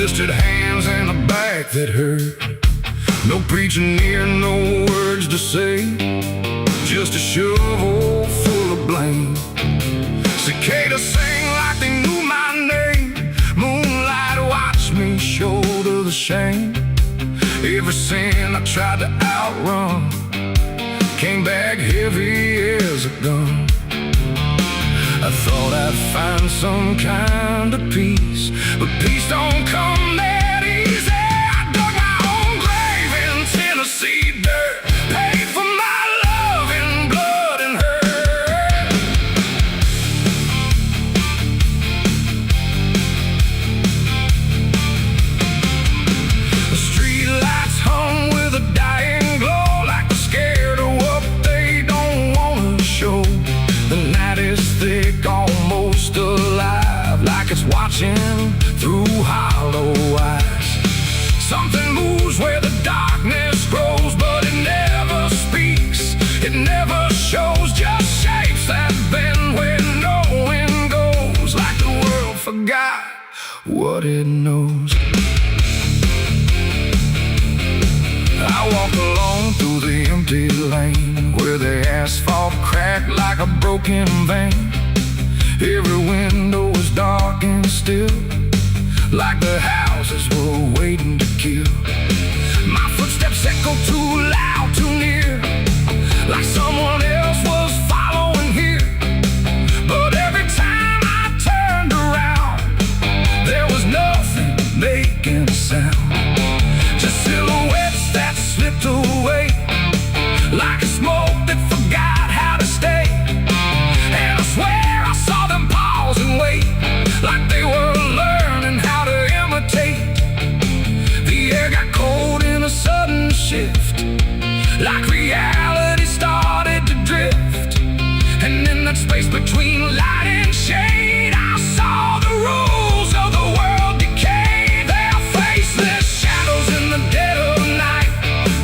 twisted hands and a back that hurt. No preaching near, no words to say, just a shovel full of blame. Cicadas sing like they knew my name. Moonlight watched me shoulder the shame. Every sin I tried to outrun came back heavy as a gun. I thought I'd find some kind of peace, but peace don't come that easy. I dug my own grave in Tennessee dirt, paid for my love in blood and hurt. The street lights hung with a dying glow, like they're scared of what they don't want to show. The night is thick, almost alive, like it's watching through hollow eyes. Something moves where the darkness grows, but it never speaks, it never shows, just shapes that bend where no wind goes, like the world forgot what it knows. I walk along through the empty lane, where the asphalt cracked like a broken vein. Every window was dark and still, like the houses were waiting to kill. My footsteps echo too loud, too near, like someone else was following here. But every time I turned around, there was nothing making a sound, just silhouettes that slipped away, like a smoke that forgot how to stay. And I swear I saw them pause and wait, like they were learning how to imitate. The air got cold in a sudden shift, like reality started to drift. And in that space between light and shade, I saw the rules of the world decay. They are faceless shadows in the dead of night,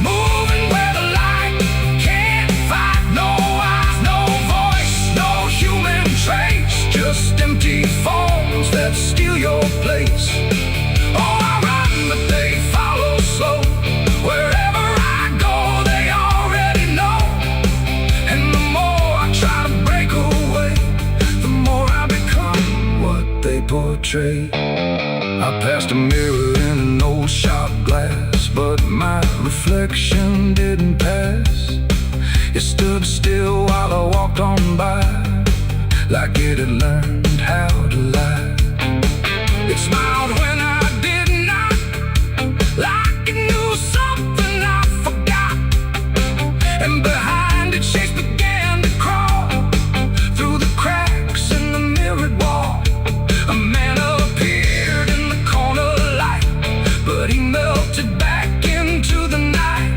moving where the light can't fight. No eyes, no voice, no human trace, just empty forms that steal your place. Oh, I run, but they follow slow. Wherever I go, they already know. And the more I try to break away, the more I become what they portray. I passed a mirror in an old shop glass, but my reflection didn't pass. It stood still while I walked on by, like it had learned how to lie. It smiled when I did not, like it knew something I forgot. And behind it, shapes began to crawl through the cracks in the mirrored wall. A man appeared in the corner light, but he melted back into the night,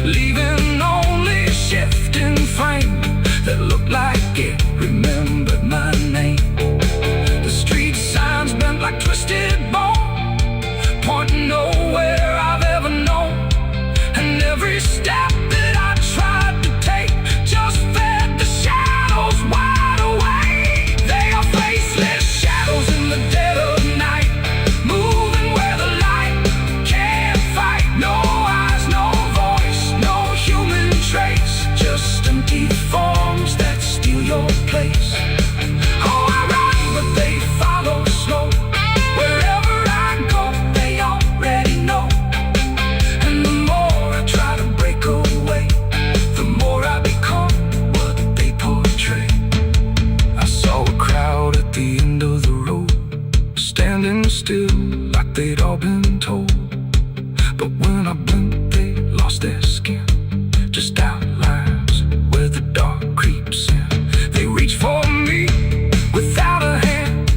leaving only a shifting frame that looked like it remembered my name. The street signs bent like twisted bone, pointing nowhere I've ever known. And every step that I tried to take just fed the shadows wide awake. They are faceless shadows in the dead of night, moving where the light can't fight. No eyes, no voice, no human trace, just empty forms that steal your place. Oh, I run, but they follow slow. Wherever I go, they already know. And the more I try to break away, the more I become what they portray. I saw a crowd at the end of the road, standing still like they'd all been told. But when I blinked, they lost their skin, just outlines where the dark creeps in. They reach for me without a hand,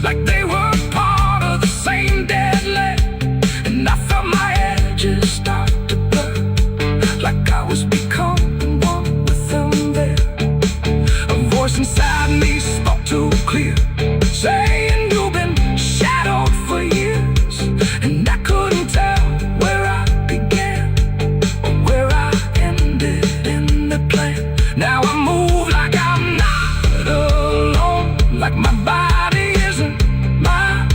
like they were part of the same dead land. And I felt my edges start to blur, like I was becoming one with them there. A voice inside me spoke too clear, saying you've been shadowed for years. And I couldn't tell where I began or where I ended in the plan. Now I move like I'm not alone, like my body isn't my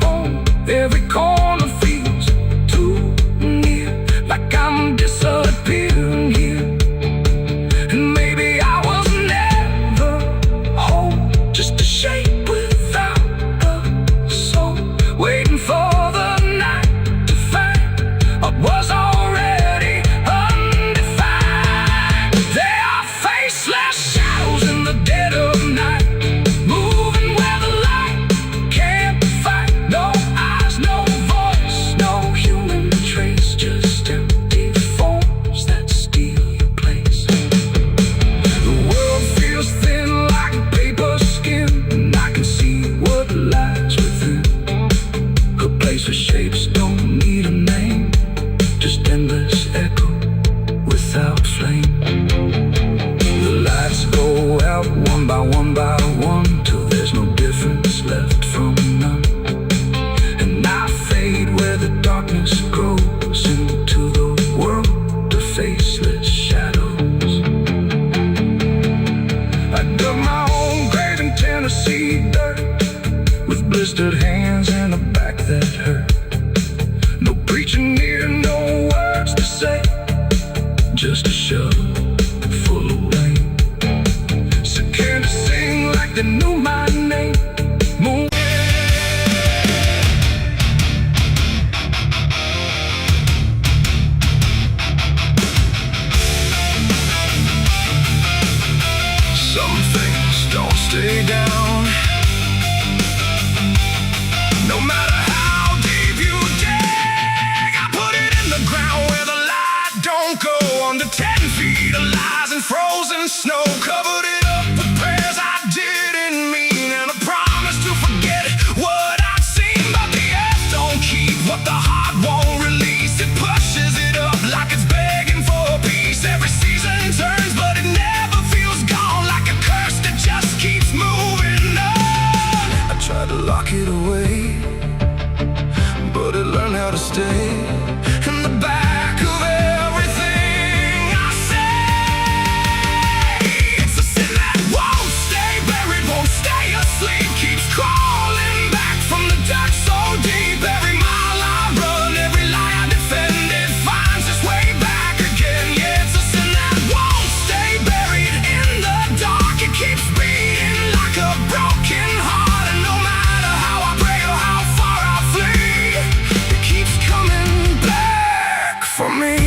own. Every corner sweet dirt, with blistered hands and a back that hurt. No preaching here, no words to say, just a shovel full of rain. So can't I sing like they knew my name? Moon. Some things don't stay down, no matter how deep you dig. I put it in the ground where the light don't go. Under 10 feet of lies and frozen snow, covered it up with prayers I didn't mean, and a promise to forget what I'd seen. But the earth don't keep what the heart won't release. It pushes it up like it's begging for peace. Every season turns, but it never feels gone, like a curse that just keeps moving on. I tried to lock it away, but it learned how to stay in the back of everything I say. It's a sin that won't stay buried, won't stay asleep, keeps crawling back from the dark so deep. Every mile I run, every lie I defend, it finds its way back again. Yeah, it's a sin that won't stay buried in the dark. It keeps beating like a broken heart, and no matter how I pray or how far I flee, it keeps coming back for me.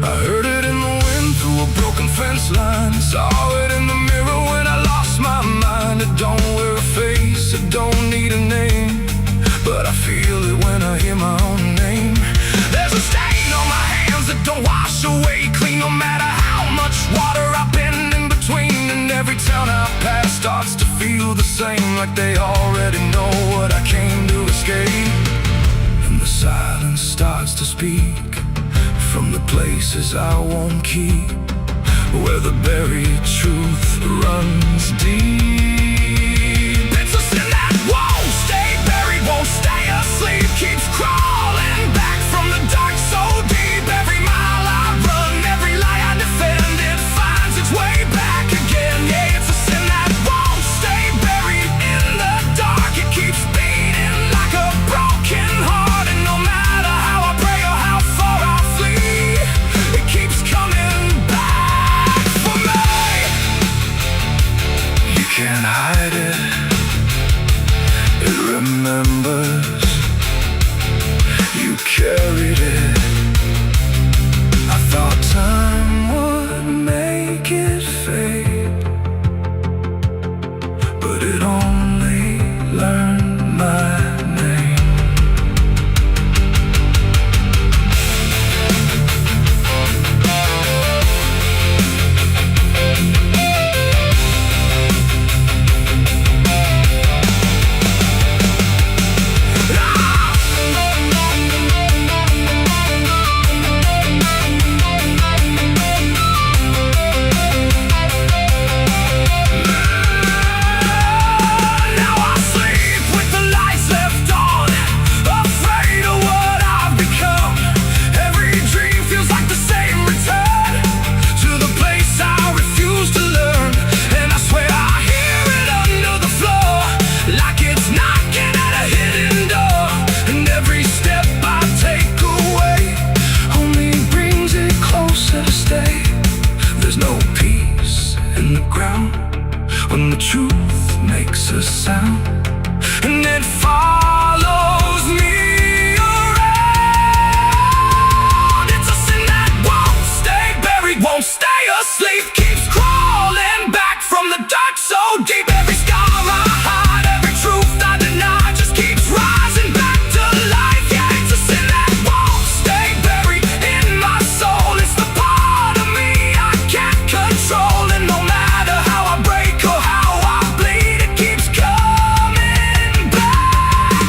I heard it in the wind through a broken fence line, saw it in the mirror when I lost my mind. It don't wear a face, it don't need a name, but I feel it when I hear my own name. There's a stain on my hands that don't wash away clean, no matter how much water I've been in between. And every town I pass starts to feel the same, like they already know what I came to escape. And the silence starts to speak from the places I won't keep, where the buried truth runs deep. It's a sin that won't stay buried, won't stay asleep, keeps crawling back from the dark so deep. Every mile I run, every lie I defend, it finds its way back again. Yeah, it's a sin that won't stay buried in the dark. It keeps beating like a broken heart, and no matter how I pray or how far I flee, it keeps coming back for me. You can't hide it, it remembers. You carried it. I thought time would make it fade, but it only learned my name. Now I sleep with the lights left on, afraid of what I've become. Every dream feels like the same return to the place I refuse to learn. And I swear I hear it under the floor, like it's knocking at a hidden door. And every step I take away only brings it closer to stay. There's no peace in the ground when the truth makes a sound, and it follows me around. It's a sin that won't stay buried, won't stay asleep, keeps crawling back from the dark so deep. Every scar I hide, every truth I deny, just keeps rising back to life. Yeah, it's a sin that won't stay buried in my soul. It's the part of me I can't control, and no matter how I break or how I bleed, it keeps coming back.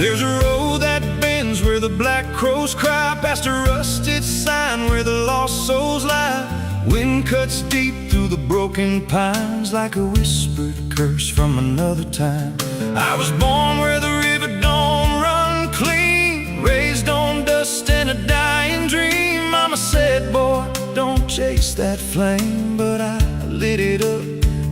There's a road that bends where the black crows cry, past a rusted sign where the lost souls lie. Wind cuts deep through the broken pines like a whispered curse from another time. I was born where the river don't run clean, raised on dust and a dying dream. Mama said, boy, don't chase that flame, but I lit it up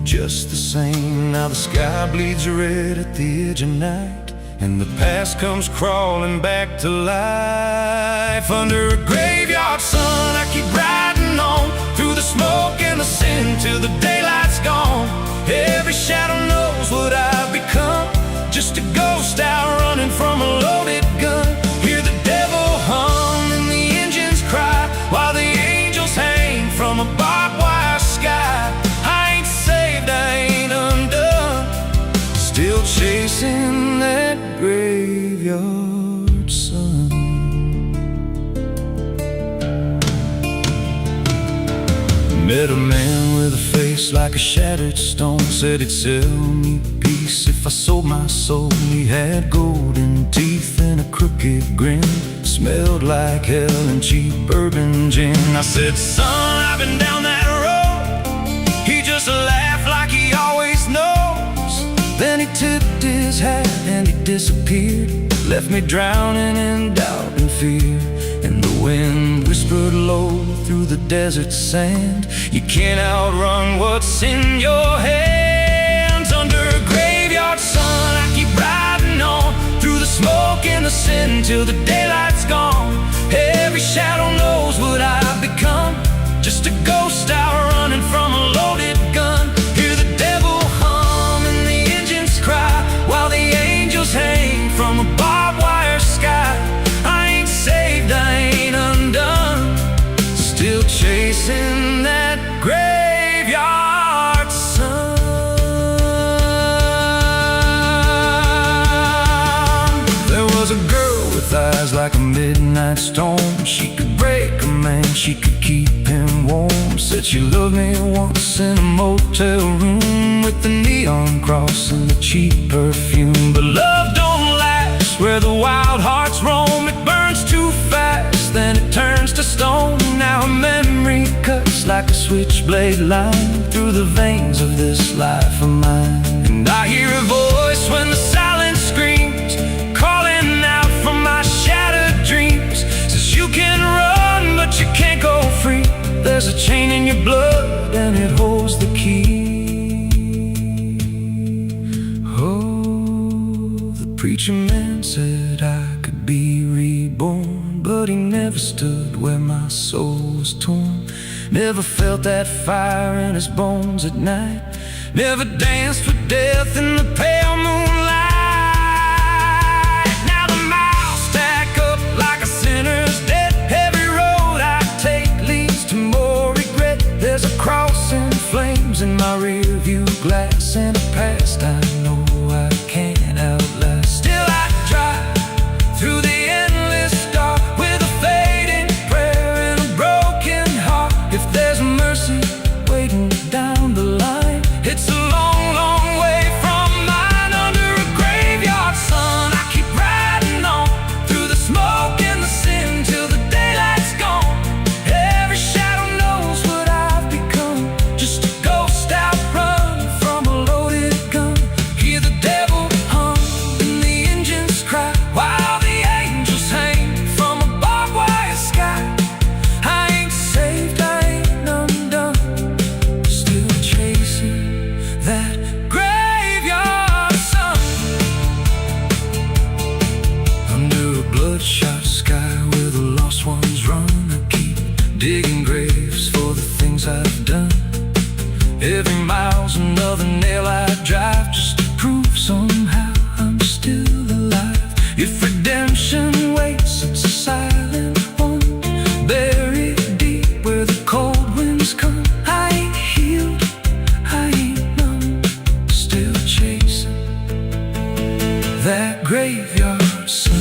just the same. Now the sky bleeds red at the edge of night, and the past comes crawling back to life. Under a graveyard sun, I keep riding on through the smoke and the sin till the daylight's gone. Every shadow knows what I've become, just a ghost out running from a loaded gun. Hear the devil hum and the engines cry, while the angels hang from a barbed wire sky. I ain't saved, I ain't undone, still chasing that graveyard sun. Met a man with a face like a shattered stone, said he'd sell me peace if I sold my soul. He had golden teeth and a crooked grin, smelled like hell and cheap bourbon gin. I said, son, I've been down that road. He just laughed like he always knows. Then he tipped his hat and he disappeared, left me drowning in doubt and fear. And the wind whispered low through the desert sand, you can't outrun what's in your hands. Under a graveyard sun, I keep riding on through the smoke and the sin till the daylight's gone. Every shadow knows what I've become, just a ghost out running from a loaded gun. Hear the devil hum and the engines cry, while the angels hang from a barbed wire sky. I ain't saved, I ain't undone, still chasing that graveyard sun. There was a girl with eyes like a midnight storm. She could break a man, she could keep him warm. Said she loved me once in a motel room, with the neon cross and the cheap perfume. But love don't last where the wild hearts roam. It burns too fast, then it turns to stone. Now a memory cuts like a switchblade line through the veins of this life of mine. And I hear a voice when the silence screams, calling out from my shattered dreams. Says you can run, but you can't go free. There's a chain in your blood and it holds the key. Oh, the preacher man said I could be reborn, but he never stood where my soul was torn. Never felt that fire in his bones at night, never danced with death in the pale moonlight. Now the miles stack up like a sinner's debt. Every road I take leads to more regret. There's a cross in flames in my rear view glass, and a past I know I can't outlast. Still I drive through the endless dark with a fading prayer and a broken heart. If there's mercy waiting down the line, it's a long, long way from mine. Under a graveyard sun, I keep riding on through the smoke and the sin till the daylight's gone. Every shadow knows what I've become, just a ghost out running from a loaded gun. Hear the devil hum and the engines cry, while the angels hang from a barbed wire sky. I ain't saved, I ain't undone, still chasing that graveyard sun. Under a bloodshot sky where the lost ones run, I keep digging graves for the things I've done. Every mile's another nail I drive, just to prove somehow I'm still alive. If redemption waits, it's a silent one, buried deep where the cold winds come. I ain't healed, I ain't numb, still chasing that graveyard sun.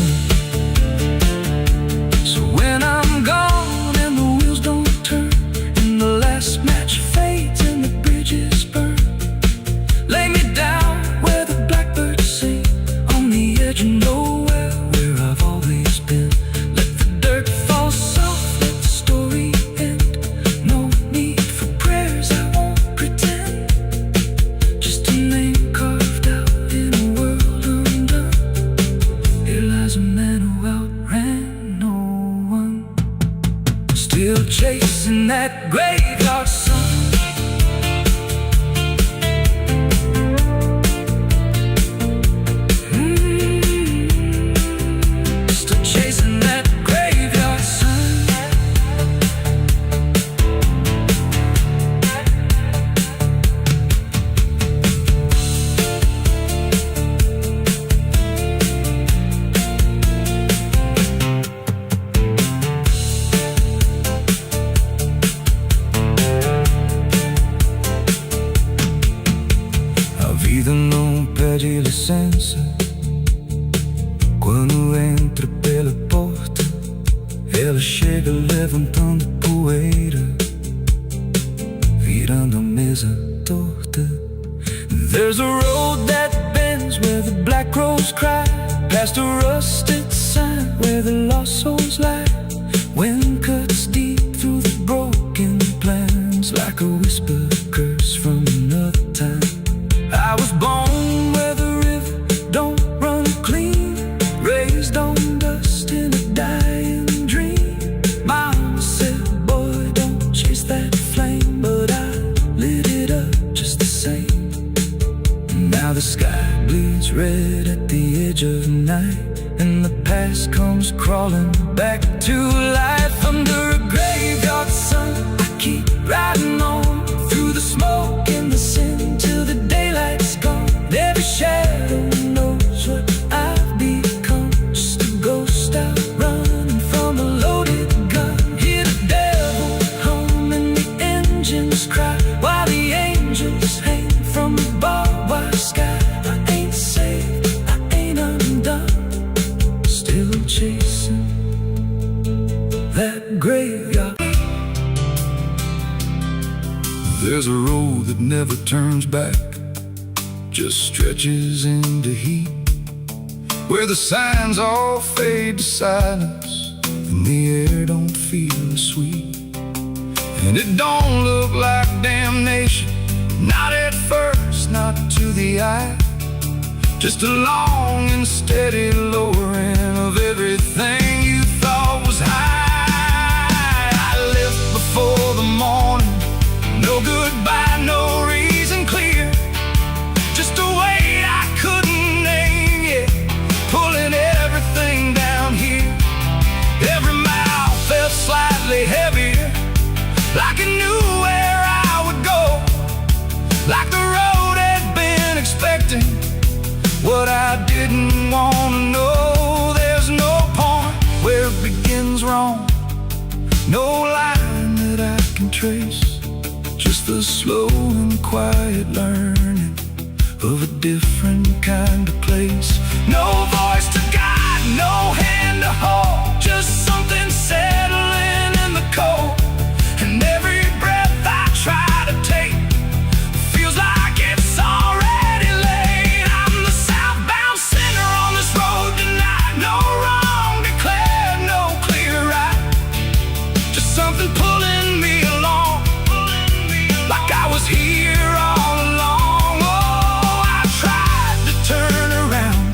So when I'm gone and the wheels don't turn, and the last match fades and the bridges burn, lay me down where the blackbirds sing, on the edge of nowhere. that graveyard sun. Still chasing that graveyard sun. A vida não pede licença quando entra pela porta. Ela chega levantando poeira, virando a mesa torta. There's a road that bends where the black crows cry, past a rusted sign where the lost souls lie. Wind cuts deep through the broken plans, like a whispered curse from another time. I was born where the river don't run clean, raised on dust in a dying dream. Mama said, boy, don't chase that flame, but I lit it up just the same. Now the sky bleeds red at the edge of night, and the past comes crawling back to life. Under a graveyard sun, I keep riding on through the smoke and the sin till the daylight's gone. Every shadow knows what I've become, just a ghost out running from a loaded gun. Hear the devil hum and the engines cry, while the angels hang from the barbed wire sky. I ain't saved, I ain't undone, still chasing that graveyard. There's a road that never turns back, just stretches into heat, where the signs all fade to silence and the air don't feel sweet. And it don't look like damnation, not at first, not to the eye, just a long and steady lowering of everything you thought was high. I left before the morning, no goodbye, no reason clear, just a weight I couldn't name yet, pulling everything down here. Every mile felt slightly heavier, like I knew where I would go, like the road had been expecting what I didn't want to know. There's no point where it begins wrong, no line that I can trace, just the slow and quiet learning of a different kind of place. No voice to guide, no hand to hold, just something settling in the cold. And every breath I try to take feels like it's already late. I'm the southbound sinner on this road tonight, no wrong declared, no clear right, just something pulling me along, like I was here all along. Oh, I tried to turn around,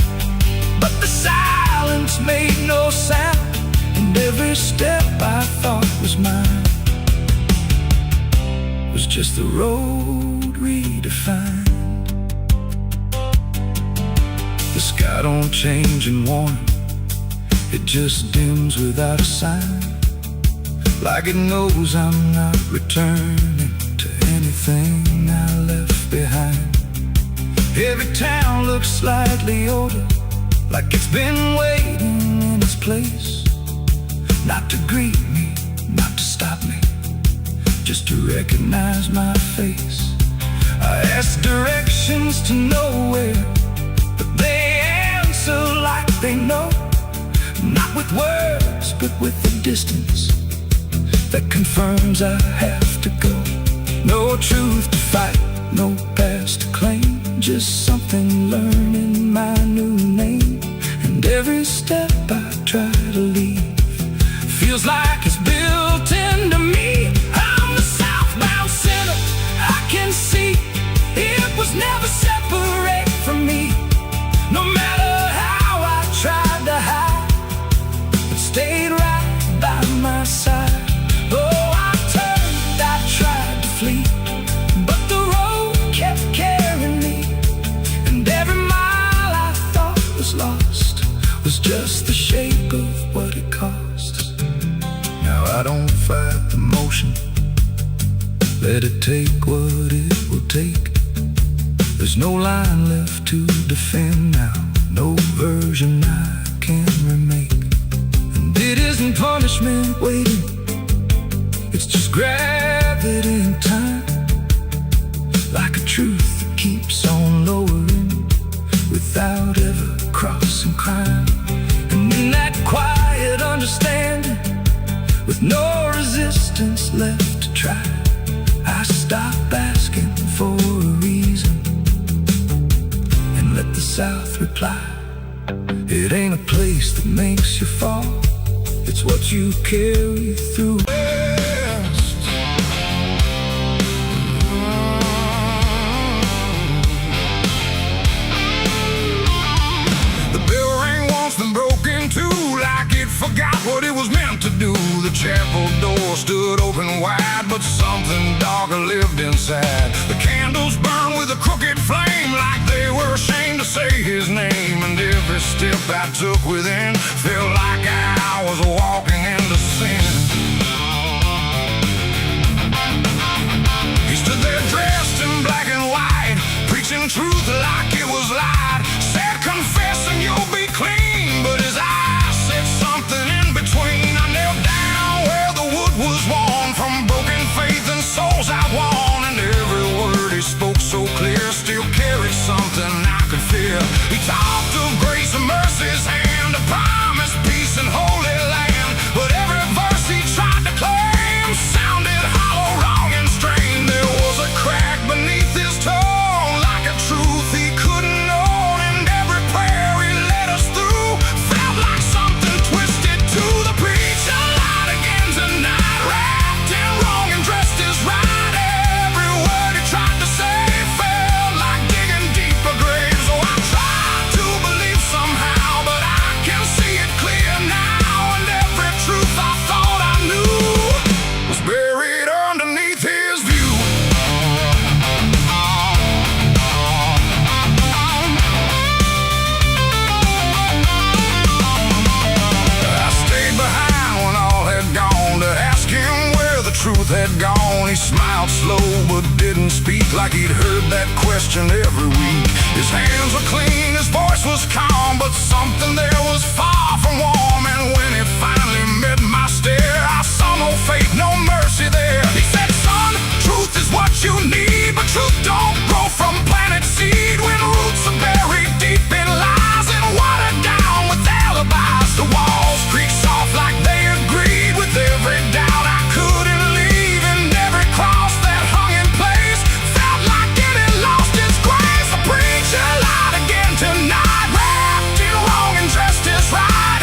but the silence made no sound, and every step I thought was mine was just the road redefined. The sky don't change in warning, it just dims without a sign, like it knows I'm not returning to anything I left behind. Every town looks slightly older, like it's been waiting in its place, not to greet me, not to stop me, just to recognize my face. I ask directions to nowhere, but they answer like they know, not with words, but with the distance that confirms I have to go. No truth to fight, no past to claim, just something learning my new name. And every step I try to leave feels like it's built into me. I'm the southbound sinner, I can see it was never separate from me. No matter how I tried to hide, it stayed right by my side. Oh, I turned was just the shape of what it cost. Now I don't fight the motion, let it take what it will take. There's no line left to defend now, no version I can remake. And it isn't punishment waiting, it's just gravity in time, like a truth that keeps on lowering without ever crossing crime. And in that quiet understanding, with no resistance left to try, I stop asking for a reason and let the South reply. It ain't a place that makes you fall, it's what you carry through. Forgot what it was meant to do. The chapel door stood open wide, but something darker lived inside. The candles burned with a crooked flame, like they were ashamed to say his name. And every step I took within felt like I was walking into sin. He stood there dressed in black and white, preaching truth like it was light. Said, confess and you'll be clean, but his eyes said something in between. I knelt down where the wood was worn from broken faith and souls I won. And every word he spoke so clear still carried something I could feel. He talked of grace and mercy's hand, a promise, peace and holy land. But every verse he tried to claim sounded hollow, wrong and strained. There was a crack beneath his tongue, like a truth he couldn't own. And every prayer he led us through felt like something twisted to the preacher. Light again tonight, wrapped in wrong and dressed as right. Every word he tried to say felt like digging deeper graves. So I tried to believe somehow, but I can see it clear now. And every truth I thought I knew was buried underneath his view. I stayed behind when all had gone to ask him where the truth had gone. He smiled slow but didn't speak, like he'd heard that question every week. His hands were clean, his voice was calm, but something there was far from warm. And when he finally met my stare, I saw no faith, no mercy there. He said, son, truth is what you need, but truth don't grow from planted seed. When roots are buried deep in lies and watered down with alibis, the walls creak soft like they agreed with every doubt I couldn't leave. And every cross that hung in place felt like it had lost its grace. The preacher lied again tonight, wrapped in wrong and dressed as right.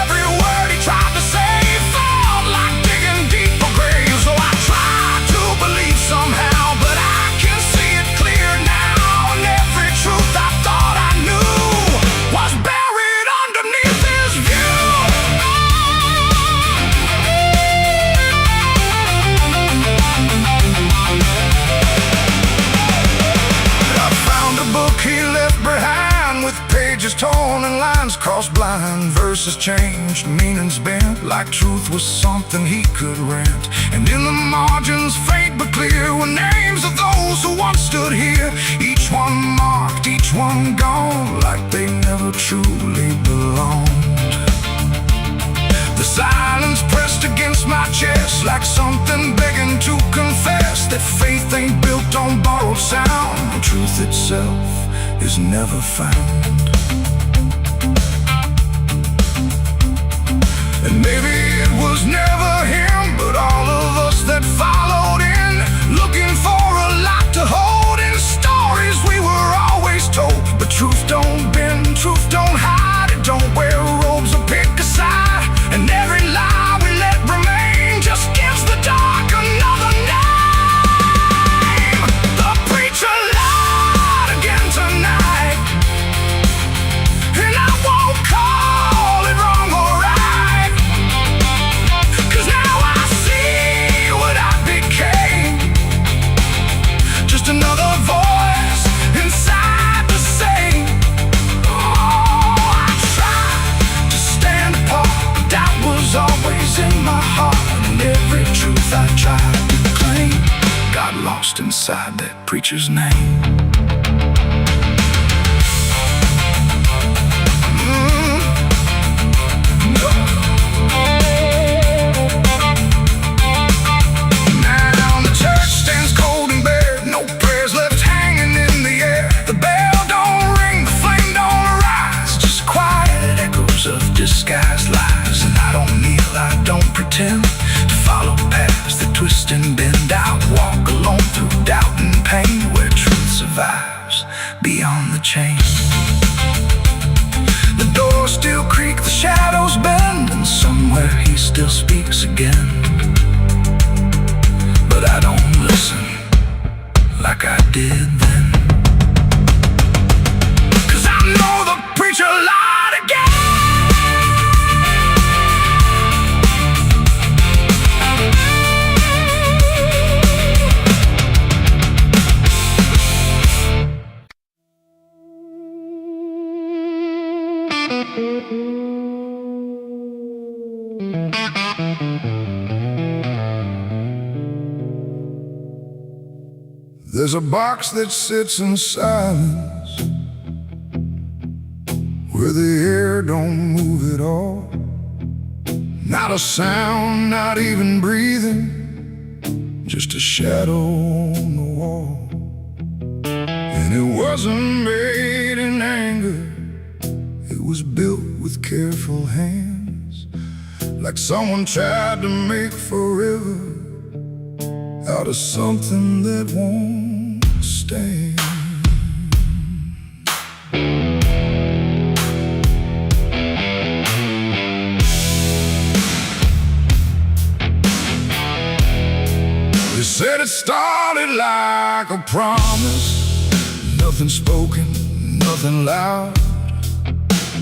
Every word he tried to say felt like digging deeper graves. So I tried to believe somehow, but I can see it clear now. And every truth I thought I knew was buried underneath his view. I found a book he left behind, with pages torn and lines crossed blind. Verses changed, meanings bent, like truth was something he could rent. And in the margins, faint but clear, were names of those who once stood here. Each one marked, each one gone, like they never truly belonged. The silence pressed against my chest, like something begging to confess that faith ain't built on borrowed sound, and truth itself is never found. And maybe it was never him, but all of us that followed in, looking for a lot to hold in stories we were always told. But truth don't bend, truth don't hide, it don't wear robes or pick a side. And every lie we let remain just gives the dark another name. The preacher lied again tonight, preacher's name. Now the church stands cold and bare, no prayers left hanging in the air. The bell don't ring, the flame don't rise, just quiet echoes of disguised lies. And I don't kneel, I don't pretend to follow paths that twist and bend. I walk alone through doubt and pain, where truth survives beyond the chain. The doors still creak, the shadows bend, and somewhere he still speaks again. But I don't listen like I did then, 'cause I know the preacher lied again. There's a box that sits in silence, where the air don't move at all. Not a sound, not even breathing, just a shadow on the wall. And it wasn't made in anger, it was built with careful hands, like someone tried to make forever out of something that won't stand. They said it started like a promise, nothing spoken, nothing loud,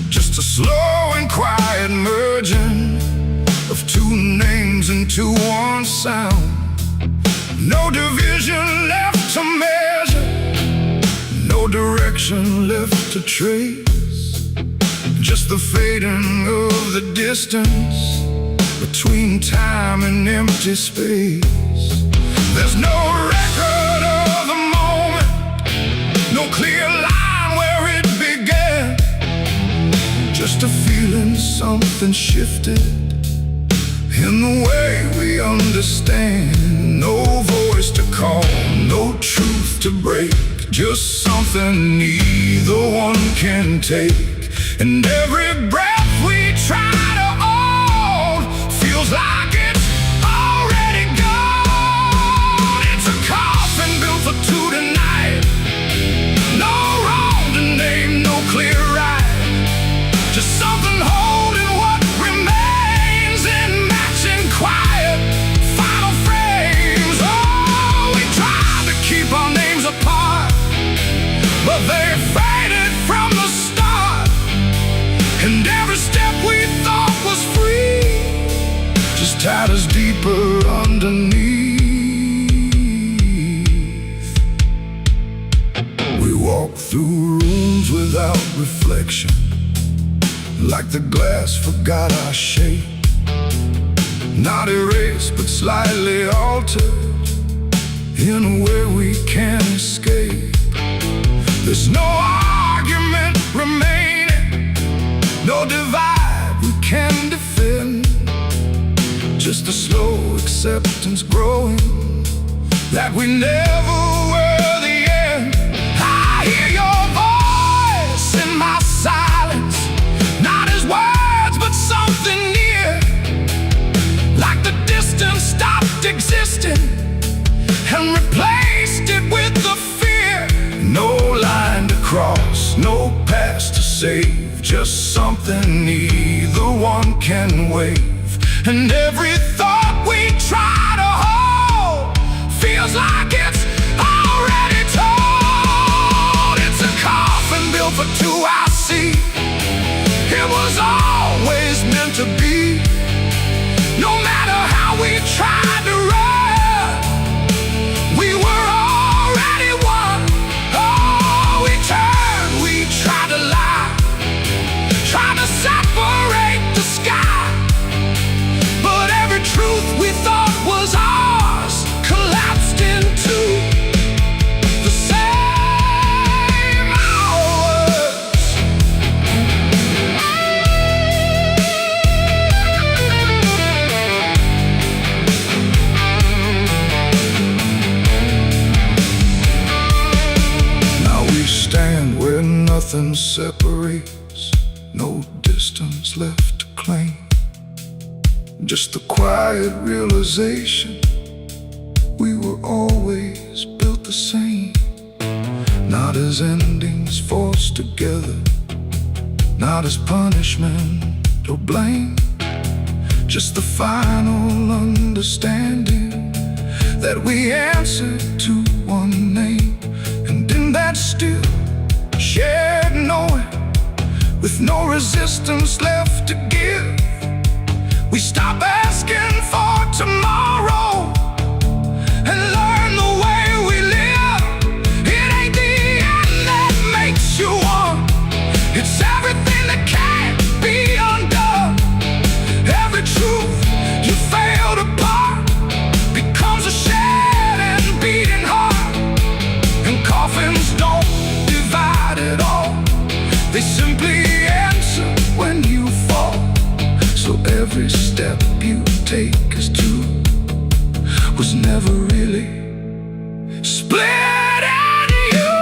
just a slow and quiet merging of two names into one sound. No division left to measure, no direction left to trace, just the fading of the distance between time and empty space. There's no record of the moment, no clear line where it began, just a feeling something shifted in the way we understand. No voice to call, no truth to break, just something neither one can take. And every breath we try to hold feels like it's already gone. It's a coffin built for two tonight, no wrong to name, no clear right, just something holding what remains in matching quiet final frames. Oh, we tried to keep our names apart, but they faded from the start. And every step we thought was free just tied us deeper underneath. We walk through rooms without reflection, like the glass forgot our shape, not erased but slightly altered in a way we can't escape. There's no argument remaining, no divide we can defend, just a slow acceptance growing that we never were the end. I hear your voice in my silence, not as words but something near, like the distance stopped existing and replaced it with the fear. No line to cross, no past to save, just something neither one can wave. And every thought we try to hold feels like it's already told. It's a coffin built for two, I see. It was always meant to be. No matter how we tried to run, we were already one. Oh, we turned, we tried to lie, tried to separate the sky, but every truth we thought was ours collapsed into the was left to claim. Just the quiet realization we were always built the same. Not as endings forced together, not as punishment or blame. Just the final understanding that we answered to one name. And in that still shared knowing, with no resistance left to give, we stop asking for tomorrow and learn the way we live. It ain't the end that makes you one, it's everything that can't be undone. Every truth you failed apart becomes a shed and beating heart. And coffins don't divide at all, they simply answer when you fall. So every step you take is true, was never really split in you.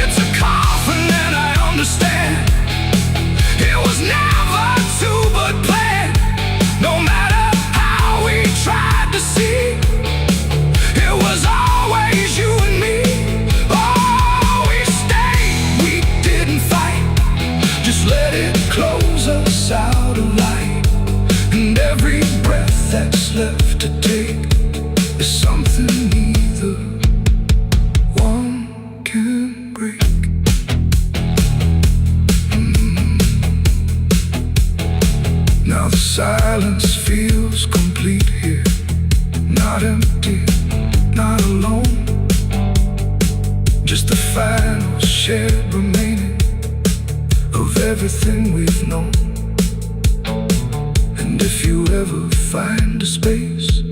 It's a coffin and I understand, it was never to but planned. No matter how we tried to see, it was always you and me. Oh, we stayed, we didn't fight, just let it close us out of light. And every breath that's left to take is something neither one can break. Now the silence feels complete here, not empty, not alone. Just the final shared remaining of everything we've known. And if you ever find a space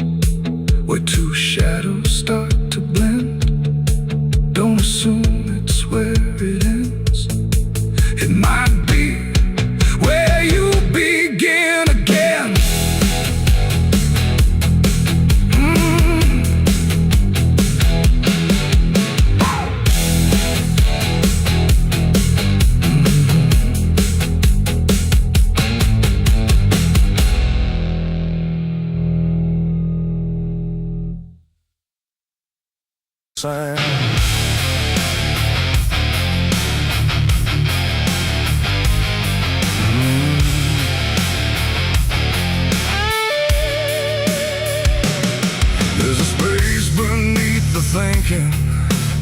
where two shadows start to blend, don't assume it's where it ends. It might be where you begin again. There's a space beneath the thinking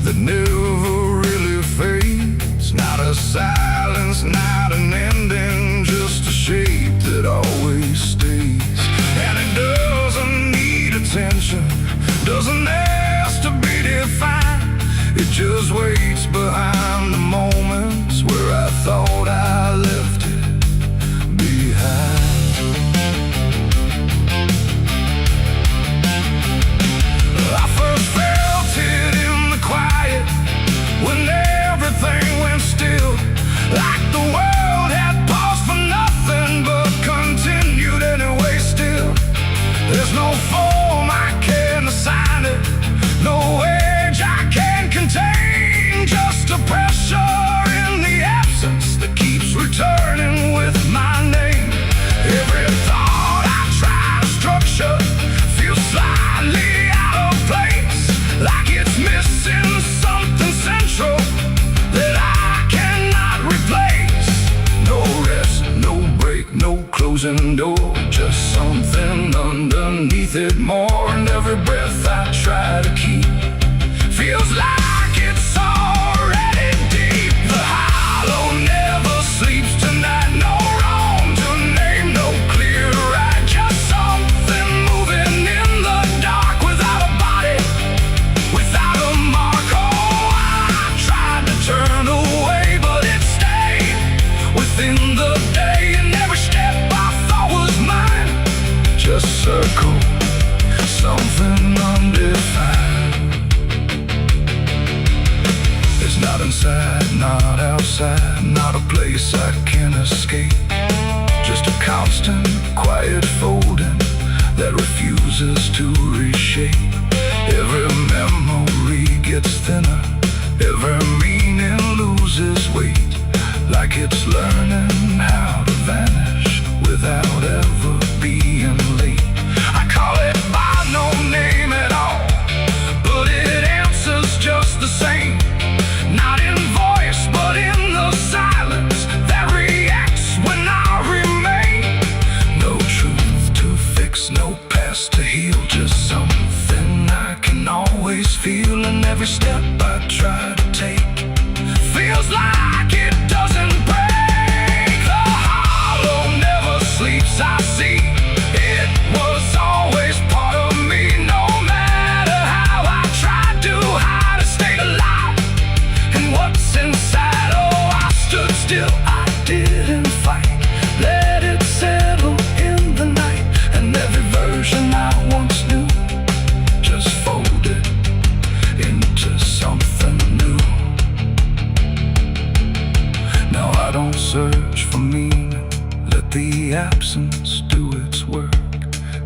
that never really fades. Not a silence, not an ending, just a shape that always stays. And it doesn't need attention, doesn't ask to be defined. It just waits behind the moments where I thought I left it behind. I first felt it in the quiet, when everything went still, like the world had paused for nothing but continued anyway still. There's no form I can assign it, no age I can contain, just a pressure in the absence that keeps returning with my name. Every thought I try to structure feels slightly out of place, like it's missing something central that I cannot replace. No rest, no break, no closing door, just something underneath it more. And every breath I try to keep feels like it's already deep. The hollow never sleeps tonight, no wrong to name, no clear right, just something moving in the dark without a body, without a mark. Oh, I tried to turn away, but it stayed within the day. And every step I thought was mine just circle something undefined. It's not inside, not outside, not a place I can escape, just a constant quiet folding that refuses to reshape. Every memory gets thinner, every meaning loses weight, like it's learning how to vanish without ever being late. I call it by no name at all, but it answers just the same. Not in voice, but in the silence that reacts when I remain. No truth to fix, no past to heal, just something I can always feel. And every step I try to take feels like it doesn't break. The hollow never sleeps, I see. It was always part of me, no matter how I tried to hide or stay alive. And what's inside, oh, I stood still, I didn't fight. Let it settle in the night, and every version I once knew just folded into something new. Now I don't search for meaning, let the absence do its work.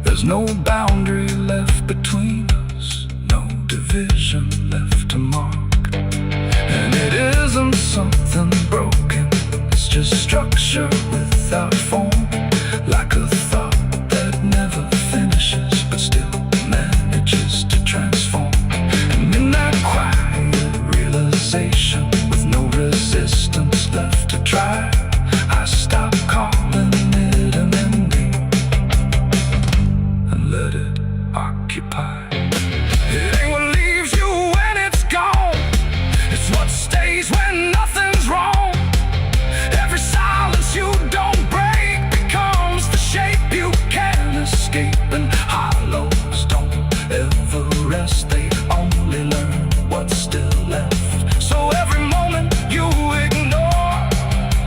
There's no boundary left between us, no division left to mark. And it isn't something broken, it's just structure without form, like a thought that never finishes but still manages to transform. And in that quiet realization, with no resistance left to try, I stop calling it an ending and let it occupy. It ain't what leaves you when it's gone, it's what stays when nothing's wrong. Every silence you don't break becomes the shape you can't escape. And hollows don't ever rest, they only learn what's still left. So every moment you ignore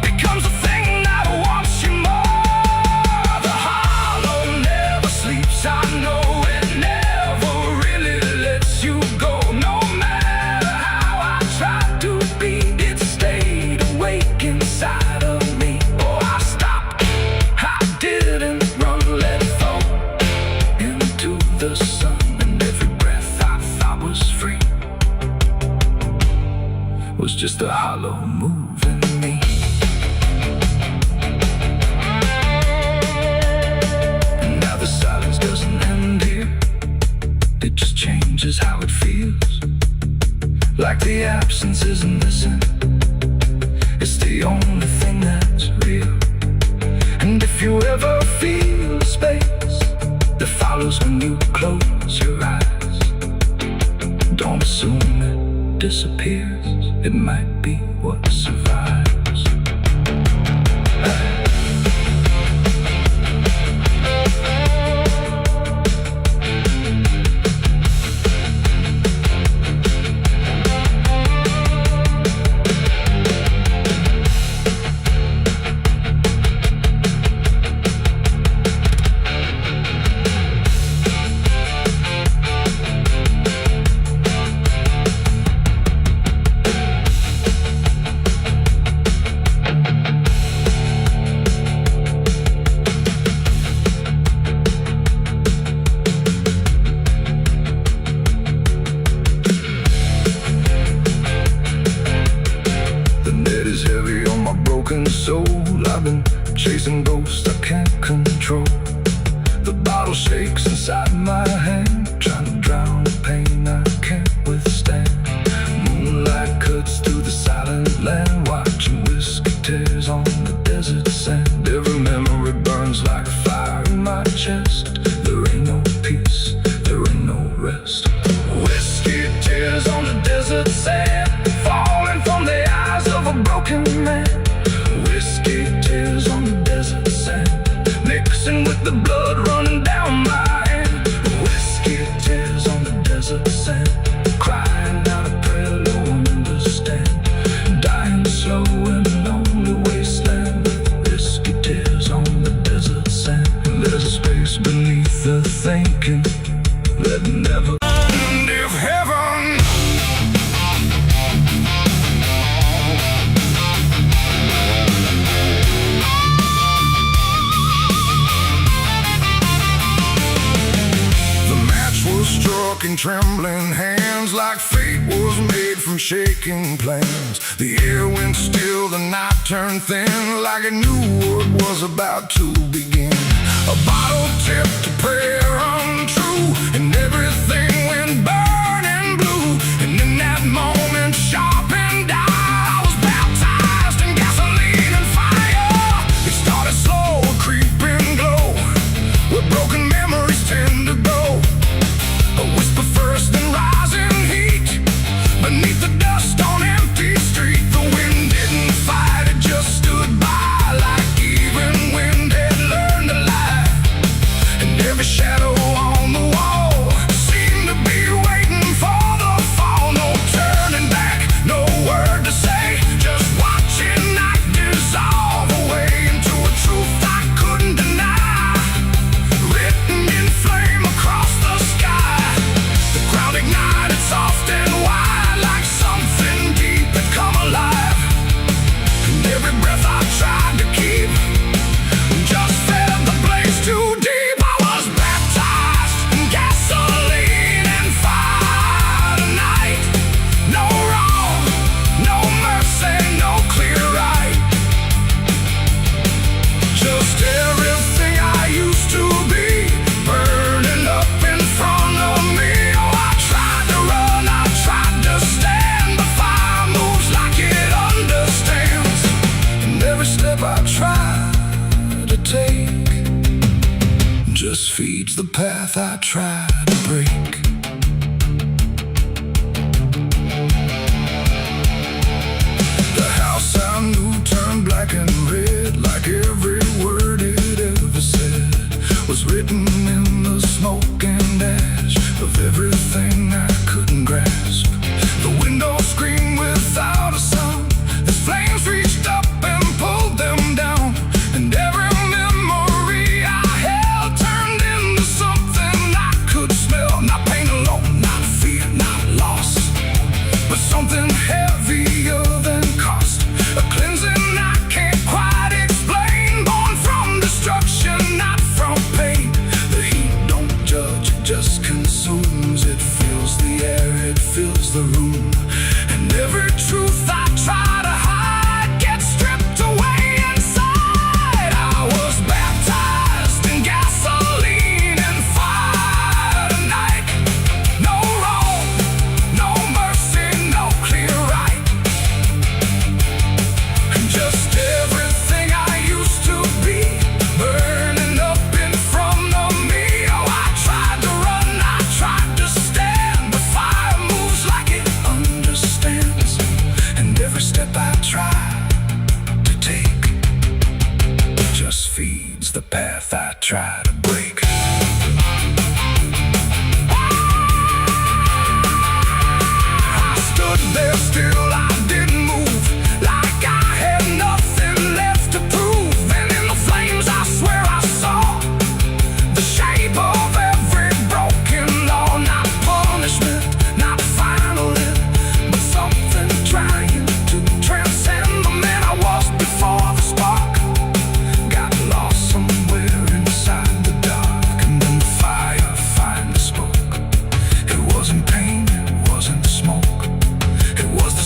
becomes a thing that wants you more. The hollow never sleeps, I know it never really lets you go. No matter how I tried to be, it stayed awake inside of me. Oh, I stopped, I didn't run, let it fall into the sun. And every breath I thought was free was just a hollow move in me. And now the silence doesn't end here, it just changes how it feels. Like the absence isn't missing, it's the only thing that's real. And if you ever feel a space that follows when you close your eyes, don't assume it disappears, it might be what survives. Soul, I've been chasing ghosts I can't control. The bottle shakes inside my hand, trying to drown the pain I can't withstand. Moonlight cuts through the silent land, watching whiskey tears on the desert sand. Every memory burns like a fire in my chest. There ain't no peace, there ain't no rest. Whiskey tears on the desert sand, falling from the eyes of a broken man. Whiskey tears on the desert sand, mixing with the blood running down my hand. Whiskey tears on the desert sand, crying out a prayer no one understands. Dying slow in a lonely wasteland. Whiskey tears on the desert sand. There's a space beneath the thinking that never end. If heaven in trembling hands, like fate was made from shaking plans. The air went still, the night turned thin, like I knew what was about to begin. A bottle tipped, a prayer untrue, and everything went burning blue. And in that moment, sharp and dire, I was baptized in gasoline and fire. It started slow, a creeping glow, where broken memories tend to go. A whisper first, then rising heat, beneath the dust on empty street. The wind didn't fight, it just stood by, like even wind had learned to lie. And every shadow on the wall seemed to be waiting for the fall. No turning back, no word to say, just watching night dissolve away into a truth I couldn't deny, written in flame across the sky. The ground ignited soft and wide, like something deep had come alive. And every breath I tried to keep just fed the blaze too deep. I was baptized in gasoline and fire tonight. No wrong, no mercy, no clear right. Just everything I used to be, burning up in front of me. Oh, I tried to run, I tried to stand, but fire moves like it understands. And every step I try to take just feeds the path I try to break. The house I knew turned black and red, like every word it ever said was written in the smoke and ash of everything I couldn't grasp. The windows screamed without a sound as flames reached up and pulled them down. And every memory I held turned into something I could smell. Not pain alone, not fear, not loss, but something heavier than cost. A cleansing I can't quite explain, born from destruction, not from pain. The heat don't judge, it just consumes. It fills the air, it fills the room. And every truth I try to hide gets stripped away inside. I was baptized in gasoline and fire tonight. No wrong, no mercy, no clear right. And just everything I used to be, burning up in front of me. Oh, I tried to run, I tried to stand, but fire moves like it understands. And every step I try to take just feeds the path I try to break. I stood there still, I didn't move, like I had nothing left to prove. And in the flames I swear I saw the shape of every broken law. Not punishment, not final end, but something trying to transcend the man I was before the spark got lost somewhere inside the dark. And then the fire finally spoke. It wasn't pain, it wasn't smoke, it was the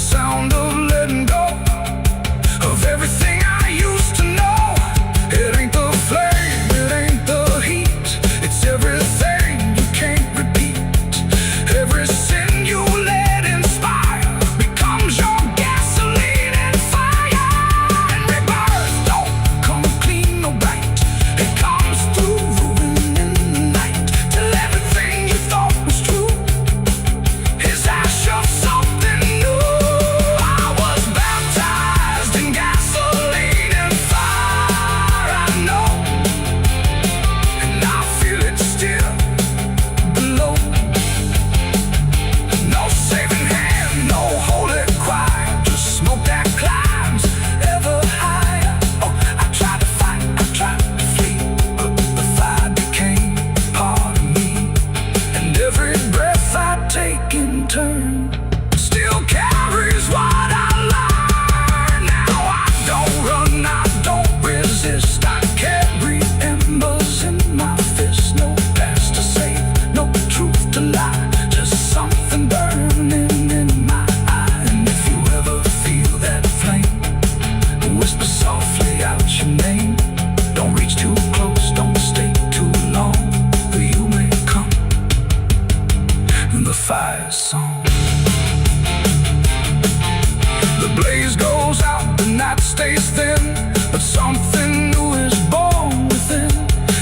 is thin, but something new is born within.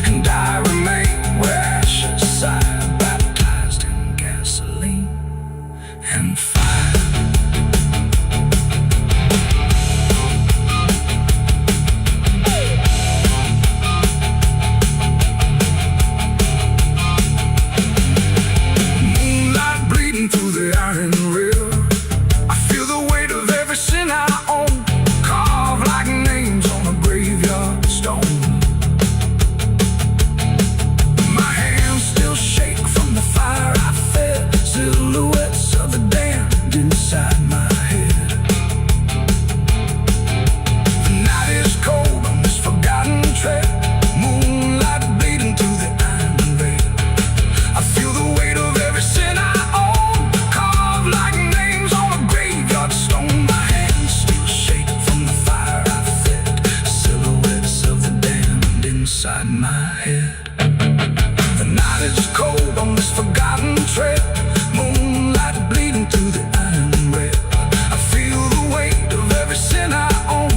And I remain where ashes sigh, baptized in gasoline and fire. Moonlight bleeding through the iron rail. I feel the weight of every sin I own, carved like names on a graveyard stone. My hands still shake from the fire I fed, silhouettes of the damned inside my head. The night is cold on this forgotten trail, moonlight bleeding through the iron rail. I feel the weight of every sin I own, carved like names on a graveyard stone. My hands still shake from the fire I fed, silhouettes of the damned inside my head. The night is cold on this forgotten trail, moonlight bleeding through the iron rail. I feel the weight of every sin I own,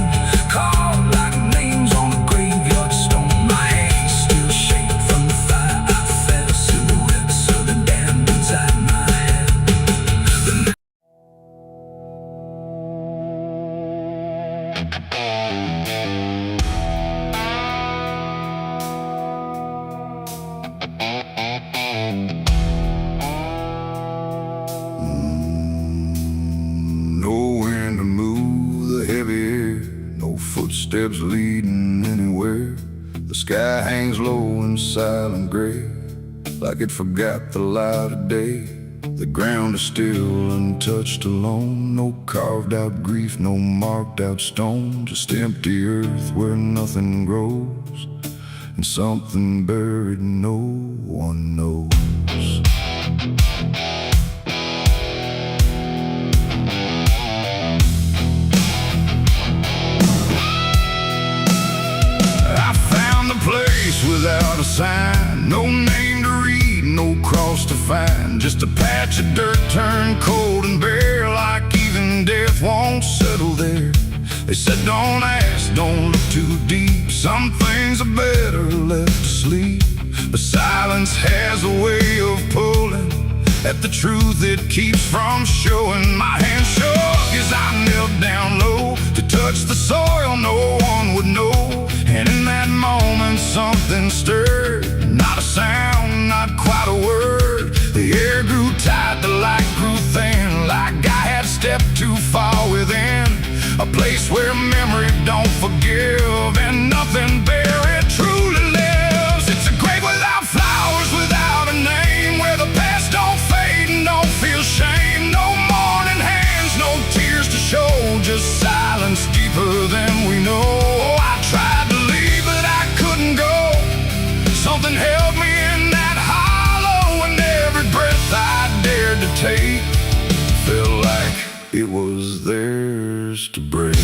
carved like names on a graveyard stone. My hands still shake from the fire I fed, silhouettes of the damned inside my head. The no wind to move the heavy air, no footsteps leading anywhere. The sky hangs low in silent gray, like it forgot the light of day. The ground is still untouched alone, no carved out grief, no marked out stone. Just empty earth where nothing grows, and something buried no one knows. I found the place without a sign, no name to read, no cross to find. Just a patch of dirt turned cold and bare, like even death won't settle there. They said don't ask, don't look too deep, some things are better left asleep. But silence has a way of pulling at the truth it keeps from showing. My hand shook as I knelt down low to touch the soil no one would know. And in that moment something stirred, not a sound, not quite a word. The air grew tight, the light grew thin, like I had stepped too far within. A place where memory don't forgive and nothing buried truly lives. It's a grave without flowers, without a name, where the past don't fade and don't feel shame. No mourning hands, no tears to show, just silence deeper than we know. I tried to leave but I couldn't go. Something held me in that hollow, and every breath I dared to take felt like it was theirs to break.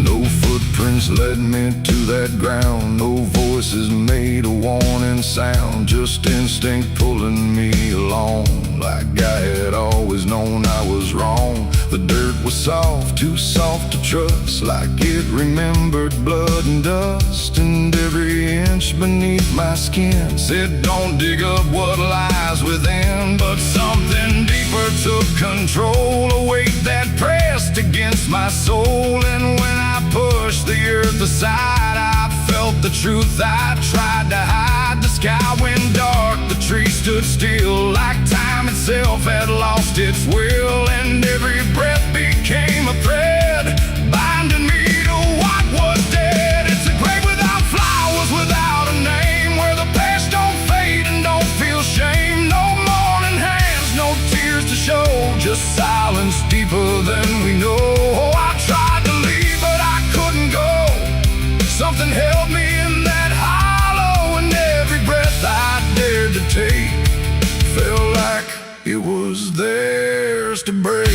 No footprints led me to that ground, no voices made a warning sound, just instinct pulling me along, like I had always known I was wrong. The dirt was soft, too soft to trust, like it remembered blood and dust. And every inch beneath my skin said don't dig up what lies within. But something deeper took control, a weight that pressed against my soul. And when I pushed the earth aside, I felt the truth I tried to hide. The sky went dark, the trees stood still, like time itself had lost its will. And every breath became a thread, binding me to what was dead. It's a grave without flowers, without a name, where the past don't fade and don't feel shame. No mourning hands, no tears to show, just silence deeper than we know. I tried to leave but I couldn't go. Something held me in that hollow, and every breath I dared to take felt like it was theirs to break.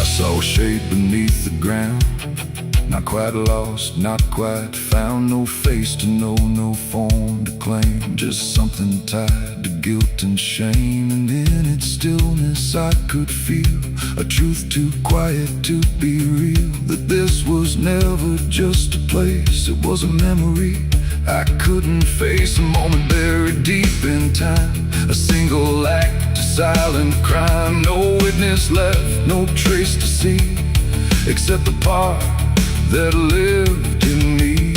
I saw a shape beneath the ground, Not quite lost, not quite found. No face to know, no form to claim. Just something tied to guilt and shame. And in its stillness I could feel a truth too quiet to be real. That this was never just a place, it was a memory I couldn't face. A moment buried deep in time, a single act, a silent crime. No witness left, no trace to see, except the part that lived in me.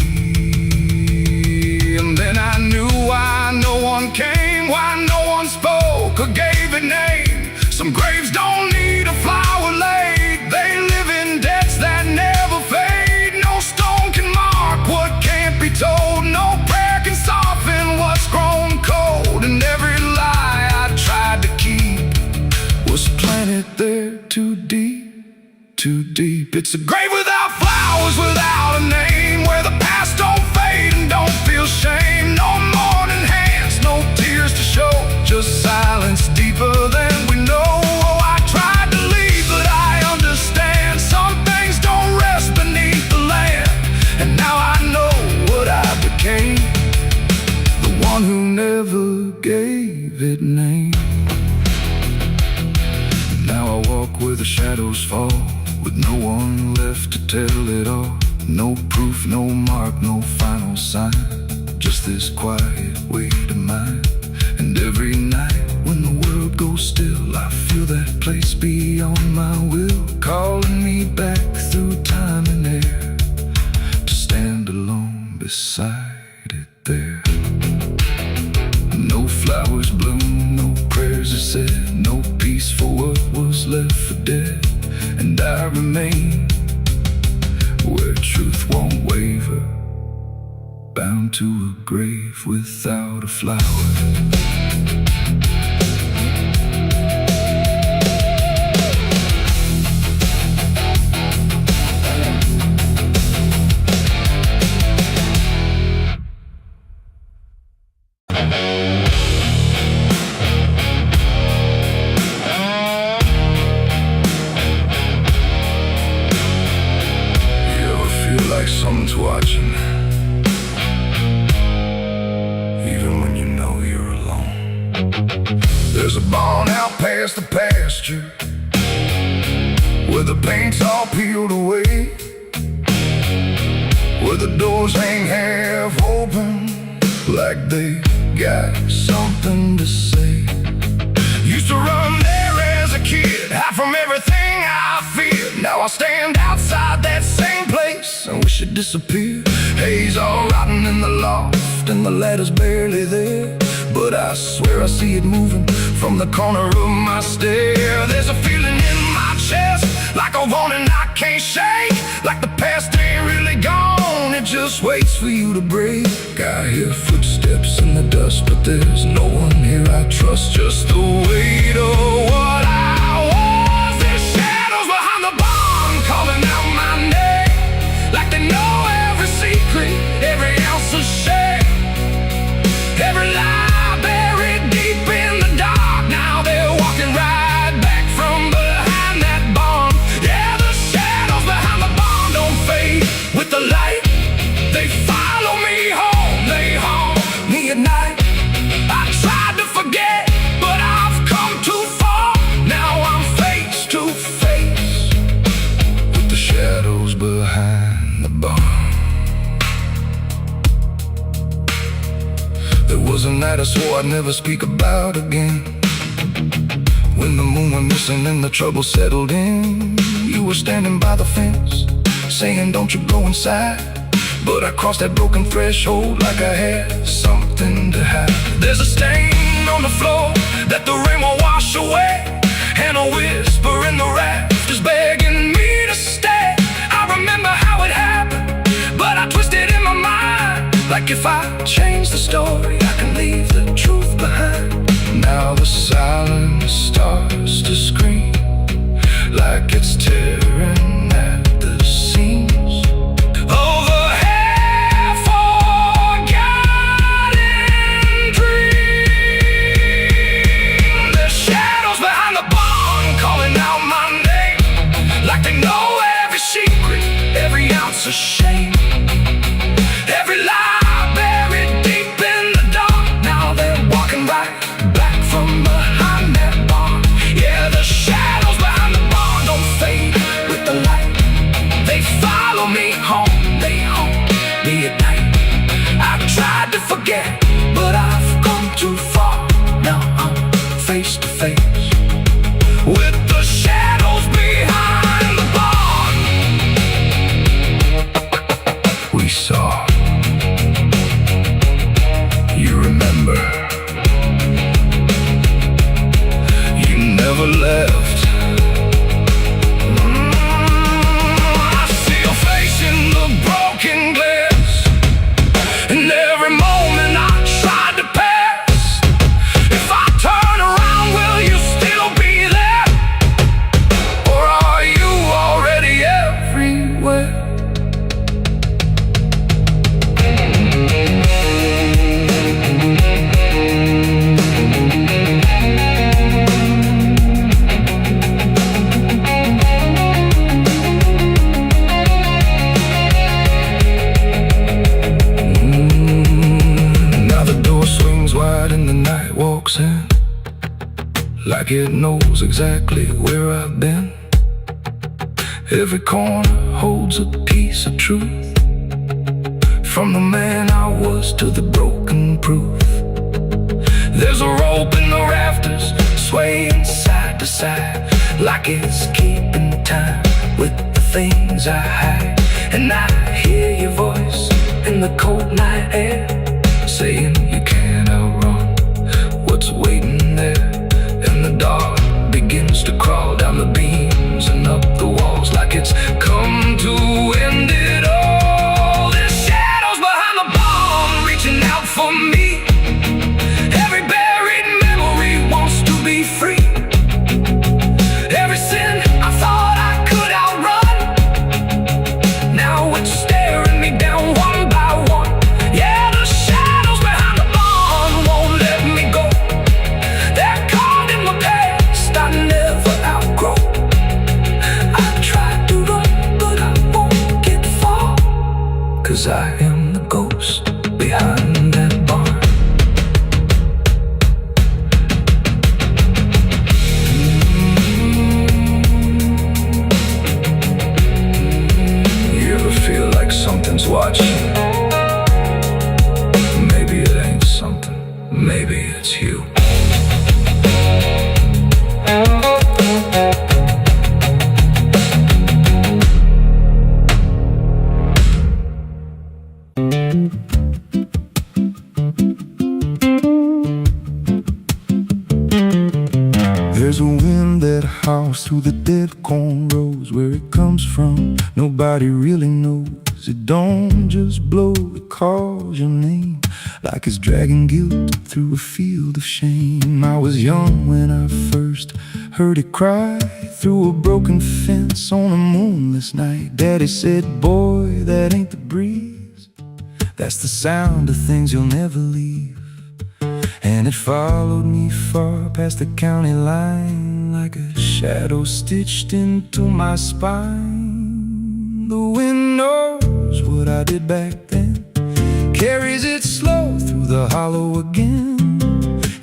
And then I knew why no one came, why no one spoke or gave it name. Some graves don't need a flower laid, they live in debts that never fade. No stone can mark what can't be told, no prayer can soften what's grown cold. And every lie I tried to keep was planted there too deep, too deep. It's a grave without flowers, without a name, where the past don't fade and don't feel shame. No mourning hands, no tears to show, just silence deeper than we know. Oh, I tried to leave, but I understand some things don't rest beneath the land. And now I know what I became, the one who never gave it name. Now I walk where the shadows fall, with no one left to tell it all. No proof, no mark, no final sign, just this quiet weight of mine. And every night when the world goes still, I feel that place beyond my will, calling me back through time and air, to stand alone beside it there. No flowers bloom, no prayers are said, no peace for what was left for dead. And I remain where truth won't waver, bound to a grave without a flower. Like someone's watching, even when you know you're alone. There's a barn out past the pasture, where the paint's all peeled away, where the doors hang half open, like they got something to say. Used to run there as a kid, hide from everything I feared. Now I stand outside that same place, I wish it disappeared. Haze all rotten in the loft, and the ladder's barely there, but I swear I see it moving from the corner of my stair. There's a feeling in my chest, like a warning I can't shake, like the past ain't really gone, it just waits for you to break. I hear footsteps in the dust, but there's no one here I trust, just the weight of what I was. There's shadows behind the barn, calling out my name, like they know every secret, every ounce of shame, every lie buried deep in the dark. Now they're walking right back from behind that barn. Yeah, the shadows behind the barn don't fade with the light, they follow me home, they haunt me at night. I tried to forget, but I've come too far. Now I'm face to face with the shadows behind the barn. There was a night I swore I'd never speak about again, when the moon went missing and the trouble settled in. You were standing by the fence, saying don't you go inside, but I crossed that broken threshold like I had something to hide. There's a stain on the floor that the rain will wash away, and a whisper in the rafters begging me to stay. I remember how it happened, but I twisted in my mind, like if I change the story, I can leave the truth behind. Now the silence starts to scream, like it's tearing at the seams. Over half-forgotten dreams. There's shadows behind the barn, calling out my name, like they know every secret, every ounce of they haunt me at night. I've tried to forget, but I've gone too far. Now I'm face to face with the shadows behind the barn. We saw. You remember. You never left. I see your face in the broken glass, and every moment I tried to pass. If I turn around, will you still be there? Or are you already everywhere? And the night walks in like it knows exactly where I've been. Every corner holds a piece of truth, from the man I was to the broken proof. There's a rope in the rafters, swaying side to side, like it's keeping time with the things I hide. And I hear your voice in the cold night air, saying you can't outrun what's waiting there. And the dark begins to crawl down the beams and up the walls, like it's come to end it all. There's shadows behind the barn reaching out for me. Every buried memory wants to be free. Every sin I thought I could outrun, now it's staring me down one by one. Yeah, the shadows behind the barn won't let me go. They're caught in the past I never outgrow. I tried to run, but I won't get far, 'cause I am the ghost behind that barn. You ever feel like something's watching? Maybe it ain't something, maybe it's you. There's a wind that howls through the dead corn rows. Where it comes from, nobody really knows. It don't just blow, it calls your name, like it's dragging guilt through a field of shame. I was young when I first heard it cry through a broken fence on a moonless night. Daddy said, boy, that ain't the breeze, that's the sound of things you'll never leave. And it followed me far past the county line, like a shadow stitched into my spine. The wind knows what I did back then, carries it slow through the hollow again.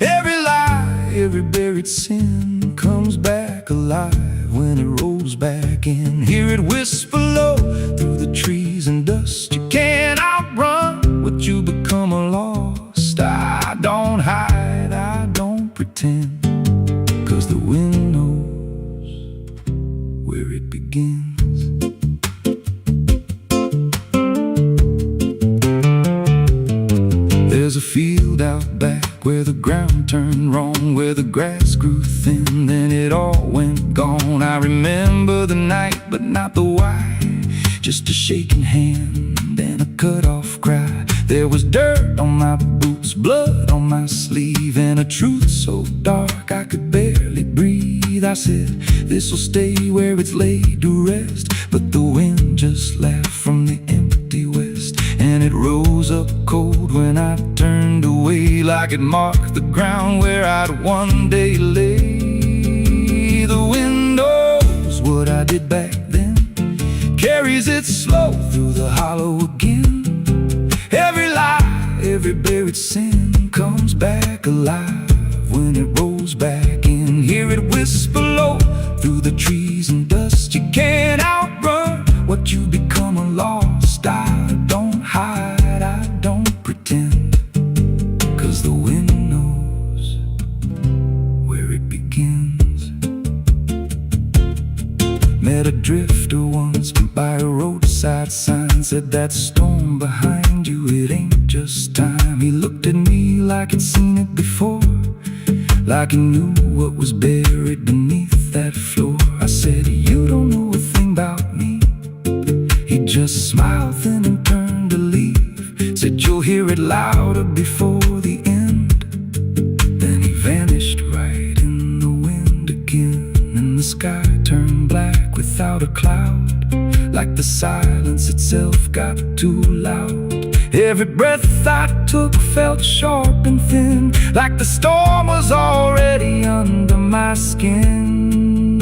Every lie, every buried sin comes back alive when it rolls back in. Hear it whisper low through the trees and dust. You can't outrun what you become lost. I don't hide, I don't pretend, 'cause the wind knows where it begins. There's a field out back where the ground turned wrong, where the grass grew thin, then it all went gone. I remember the night, but not the why, just a shaking hand and a cut-off cry. There was dirt on my boots, blood on my sleeve, and a truth so dark I could barely breathe. I said, this'll stay where it's laid to rest, but the wind just laughed from the empty west, and it rose up cold when I turned away, like it marked the ground where I'd one day lay. The wind knows what I did back then, carries it slow through the hollow again. Every lie, every buried sin comes back alive when it rolls back in. Hear it whisper low through the trees and dust. You can't outrun what you become lost. said, that storm behind you, it ain't just time. He looked at me like he'd seen it before, like he knew what was buried beneath that floor. I said, you don't know a thing about me. He just smiled then and turned to leave. Said, you'll hear it louder before the end. Then he vanished right in the wind again, and the sky turned black without a cloud, like the silence itself got too loud. Every breath I took felt sharp and thin, like the storm was already under my skin.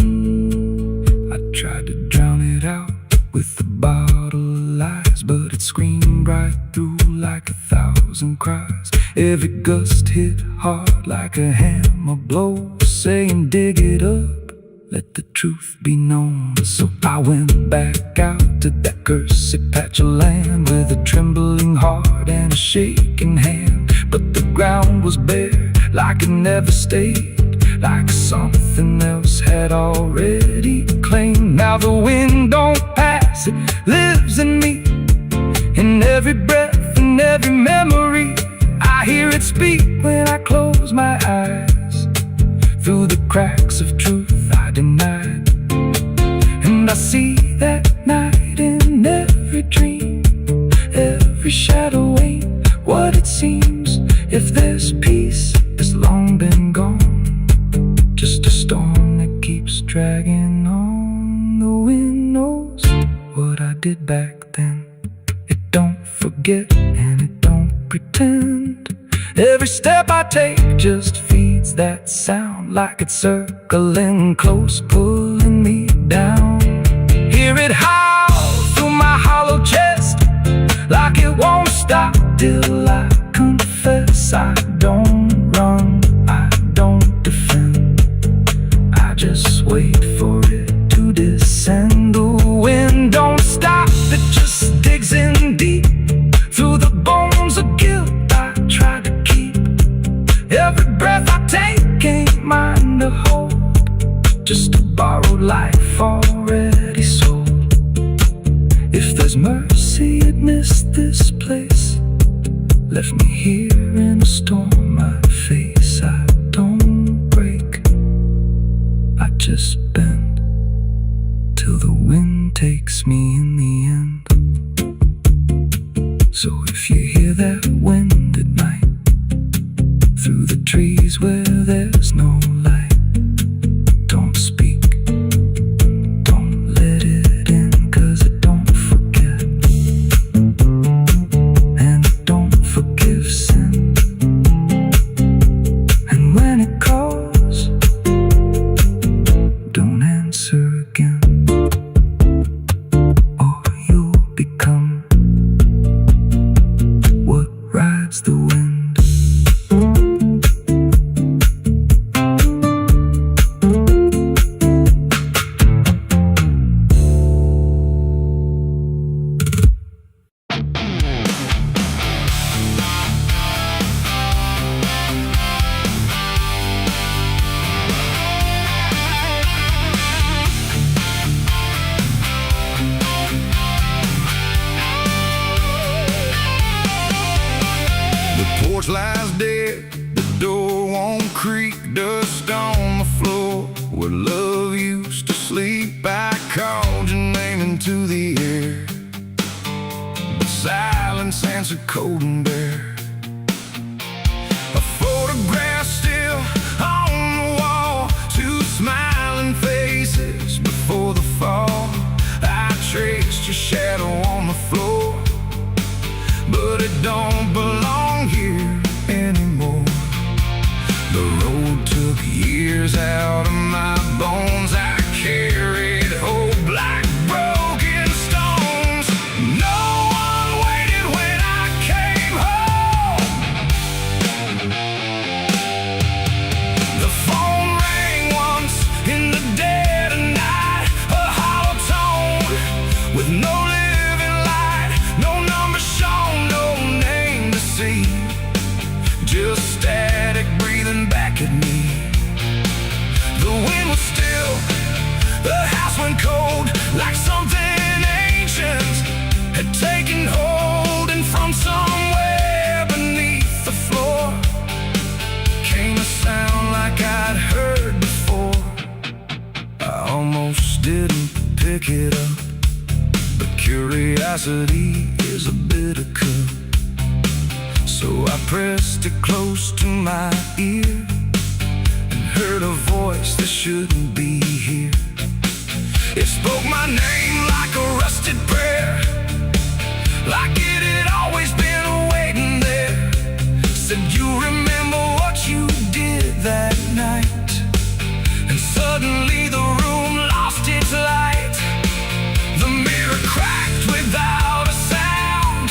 I tried to drown it out with a bottle of lies, but it screamed right through like 1,000 cries. Every gust hit hard like a hammer blow, saying dig it up, let the truth be known. So I went back out to that cursed patch of land with a trembling heart and a shaking hand. But the ground was bare, like it never stayed, like something else had already claimed. Now the wind don't pass, it lives in me, in every breath and every memory. I hear it speak when I close my eyes, through the cracks of truth I denied. And I see that night in every dream. Every shadow ain't what it seems. If there's peace, it's long been gone, just a storm that keeps dragging on. The wind knows what I did back then. It don't forget and it don't pretend. Every step I take just feeds that sound, like it's circling close, pulling me down. Hear it howl through my hollow chest, like it won't stop till I confess. I don't run, I don't defend, I just wait for it to descend. The wind don't stop, it just digs in deep, through the bones of guilt I try to keep. Every breath I take ain't mine to hold, just a borrowed life already sold. If there's mercy, it missed this place, left me here in a storm I face. I don't break, I just bend, till the wind takes me in the end. So if you hear that wind at night, through the trees where there's no light, don't speak, don't let it in, 'cause it don't forget, and it don't forgive sin. And when it calls, don't answer again, or you'll become what rides the wind. Porch lies dead, the door won't creak, dust on the floor where love used to sleep. I called your name into the air, but silence answered cold and bare. A photograph still on the wall, two smiling faces before the fall. I traced your shadow on the floor, but it don't belong here anymore. The road took years out of my bones. I carried hope like broken stones. No one waited when I came home. The phone rang once in the dead of night, a hollow tone with no living light, no number shown, no name to see, just static breathing back at me. The curiosity is a bitter cup. So I pressed it close to my ear and heard a voice that shouldn't be here. It spoke my name like a rusted prayer, like it had always been waiting there. Said, you remember what you did that night? And suddenly the room lost its light. The mirror cracked without a sound,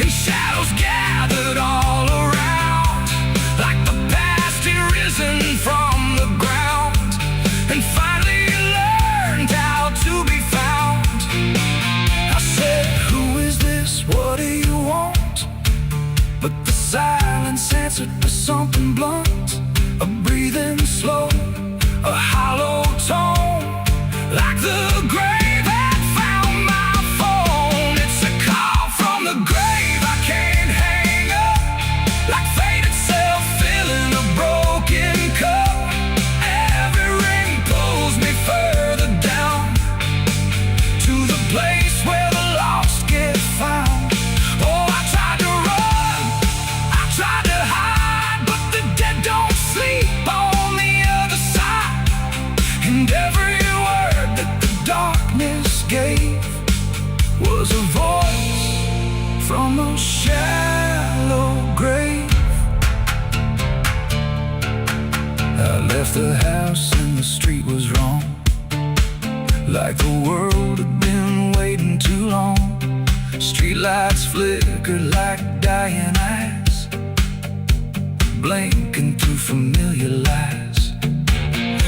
and shadows gathered all around, like the past had risen from the ground and finally learned how to be found. I said, who is this? What do you want? But the silence answered with something blunt, a breathing slow, a hollow tone, like the grave had found my phone. It's a call from the grave I can't hang up, like fate itself filling a broken cup. Every ring pulls me further down to the place where the lost get found. Oh, I tried to run, I tried to hide, but the dead don't sleep on the other side. And every word that the darkness gave was a voice from a shallow grave. I left the house and the street was wrong, like the world had been waiting too long. Streetlights flickered like dying eyes, blinking through familiar lies.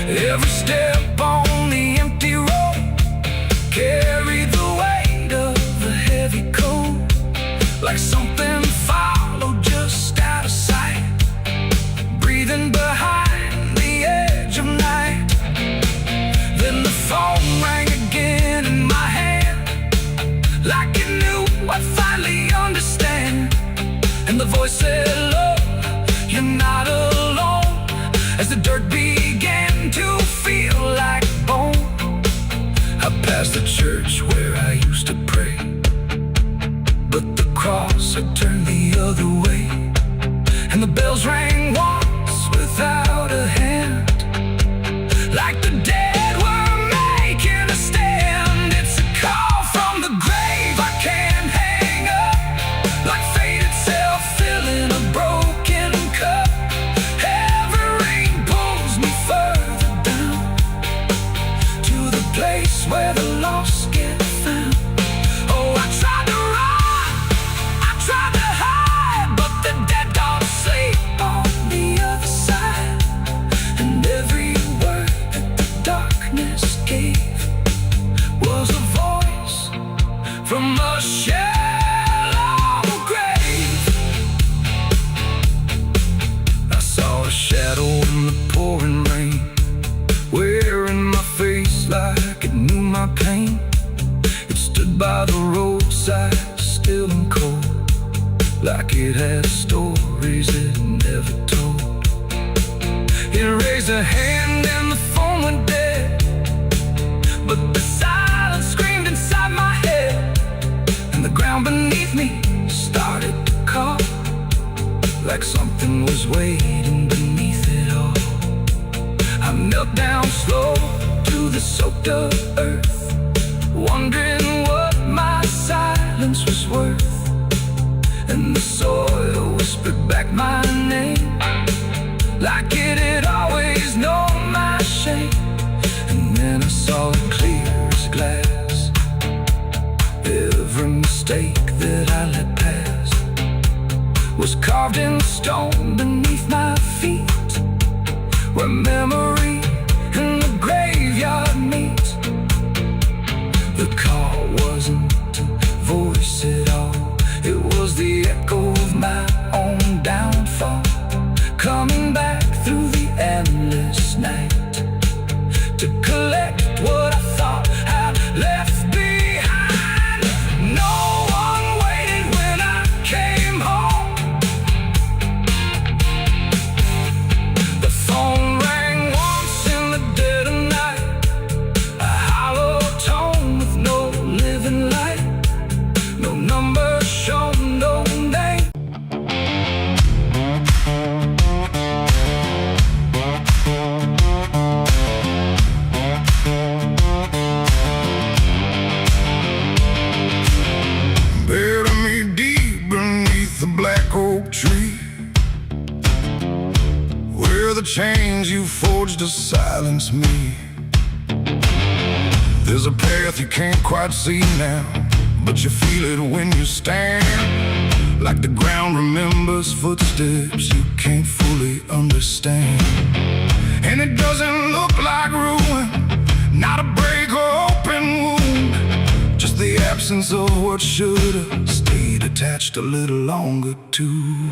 Every step on the empty road carried the weight of a heavy coat, like something followed just out of sight, breathing behind the edge of night. Then the phone rang again in my hand, like it knew I'd finally understand. And the voice said, love, you're not alone, as the dirt began to feel like bone. I passed the church where I used to pray, but the cross had turned the other way. And the bells rang once without a hand, like the dead were making a stand. It's a call from the grave I can't hang up, like fate itself filling a broken cup. Every ring pulls me further down to the place where the lost get found. Oh, I tried to run, I tried to hide, but the dead don't sleep on the other side. And every word that the darkness gave was a voice from a shallow grave. I saw a shadow in the pouring rain, wearing my face like it knew my pain. It stood by the roadside, still and cold, like it had stories it never told. It raised a hand and the phone went dead, but the silence screamed inside my head. And the ground beneath me started to call, like something was waiting beneath it all. I knelt down slow to the soaked up earth, wondering what my silence was worth. And the soil whispered back my name, like it had always known my shame. And then I saw it clear as glass, every mistake that I let pass was carved in stone beneath my feet, where memory and the graveyard meet. The call wasn't a voice at all, it was the echo of my own downfall, coming back through the endless night to collect what I thought I'd left behind. No one waited when I came home. The phone rang once the chains you forged to silence me. There's a path you can't quite see now, but you feel it when you stand. Like the ground remembers footsteps you can't fully understand. And it doesn't look like ruin, not a break or open wound, just the absence of what should've stayed attached a little longer too.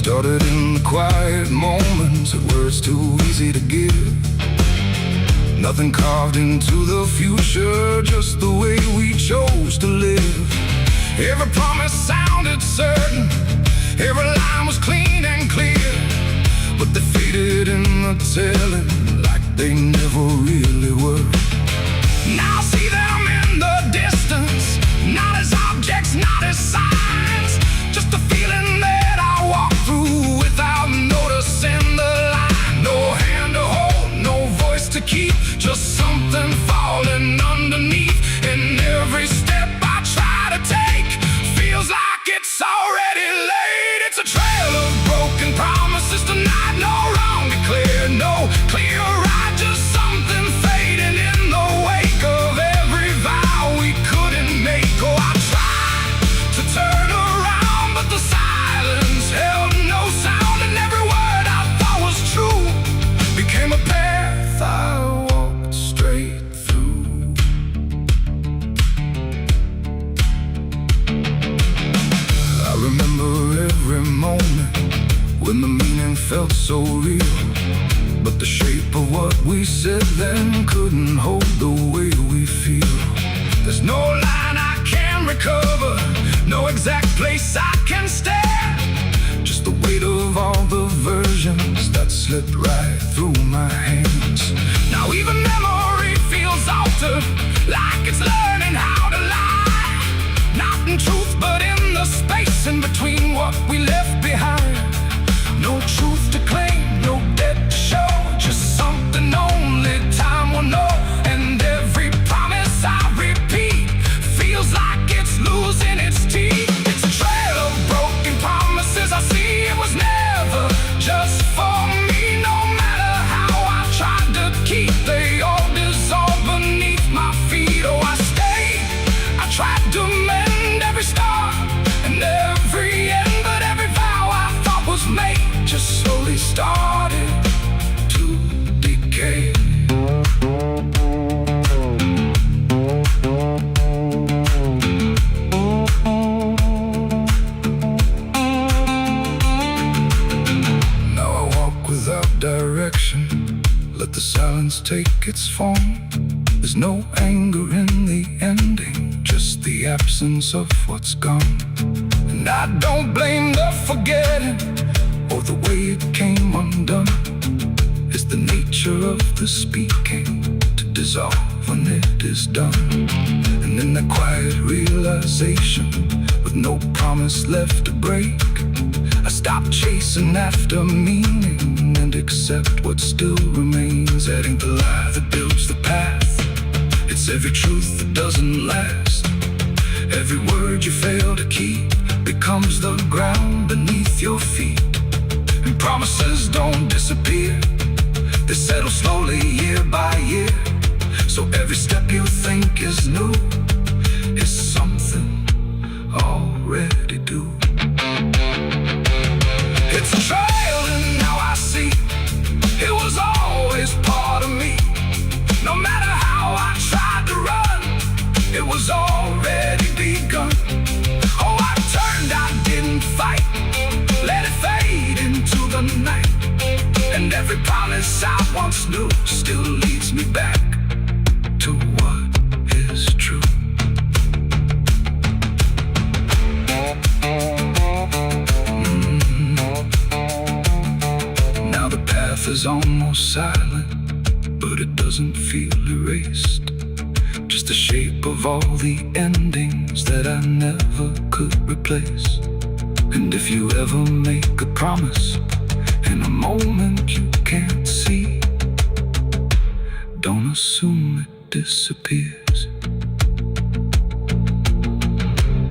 Started in the quiet moments where it's too easy to give. Nothing carved into the future, just the way we chose to live. Every promise sounded certain, every line was clean and clear, but they faded in the telling like they never really were. Now I see them in the distance, not as objects, not as signs, just a feeling that I walk through without noticing the line. No hand to hold, no voice to keep, just something falling underneath. And every step I try to take feels like it's already late. It's a trail of broken promises tonight, no wrong declared, no clear right, just something fading in the wake of every vow we couldn't make. Oh, I tried to turn around, but the silence held no sound, and every word I thought was true became a path I walked straight through. I remember every moment when the meaning felt so real, but the shape of what we said then couldn't hold the way we feel. There's no line I can recover, no exact place I can stand, just the weight of all the versions that slipped right through my hands. Now even memory feels altered, like it's learning how to lie, not in truth but in the space in between what we left behind. No truth to claim, no debt to show, just something only time will know. And every promise I repeat feels like it's losing its teeth. It's a trail of broken promises I see. It was never just for me, no matter how I tried to keep, they all dissolved beneath my feet. Oh, I stayed, I tried to mend every star and every end, but every vow I thought was made just slowly started to decay. Now I walk without direction, let the silence take its form. There's no anger in the ending, just the absence of what's gone. And I don't blame the forgetting or the way it came undone. It's the nature of the speaking to dissolve when it is done. And in that quiet realization, with no promise left to break, I stop chasing after meaning and accept what still remains. That ain't the lie that builds the path, it's every truth that doesn't last. Every word you fail to keep becomes the ground beneath your feet. And promises don't disappear, they settle slowly year by year. So every step you think is new is something already due. It's a trail and now I see it was always part of me. No matter how I tried to run, it was already begun. Oh, I turned, I didn't fight, let it fade into the night. And every promise I once knew still leads me back to what is true. Now the path is almost silent, but it doesn't feel erased. Just the shape of all the endings that I never could replace. And if you ever make a promise in a moment you can't see, don't assume it disappears.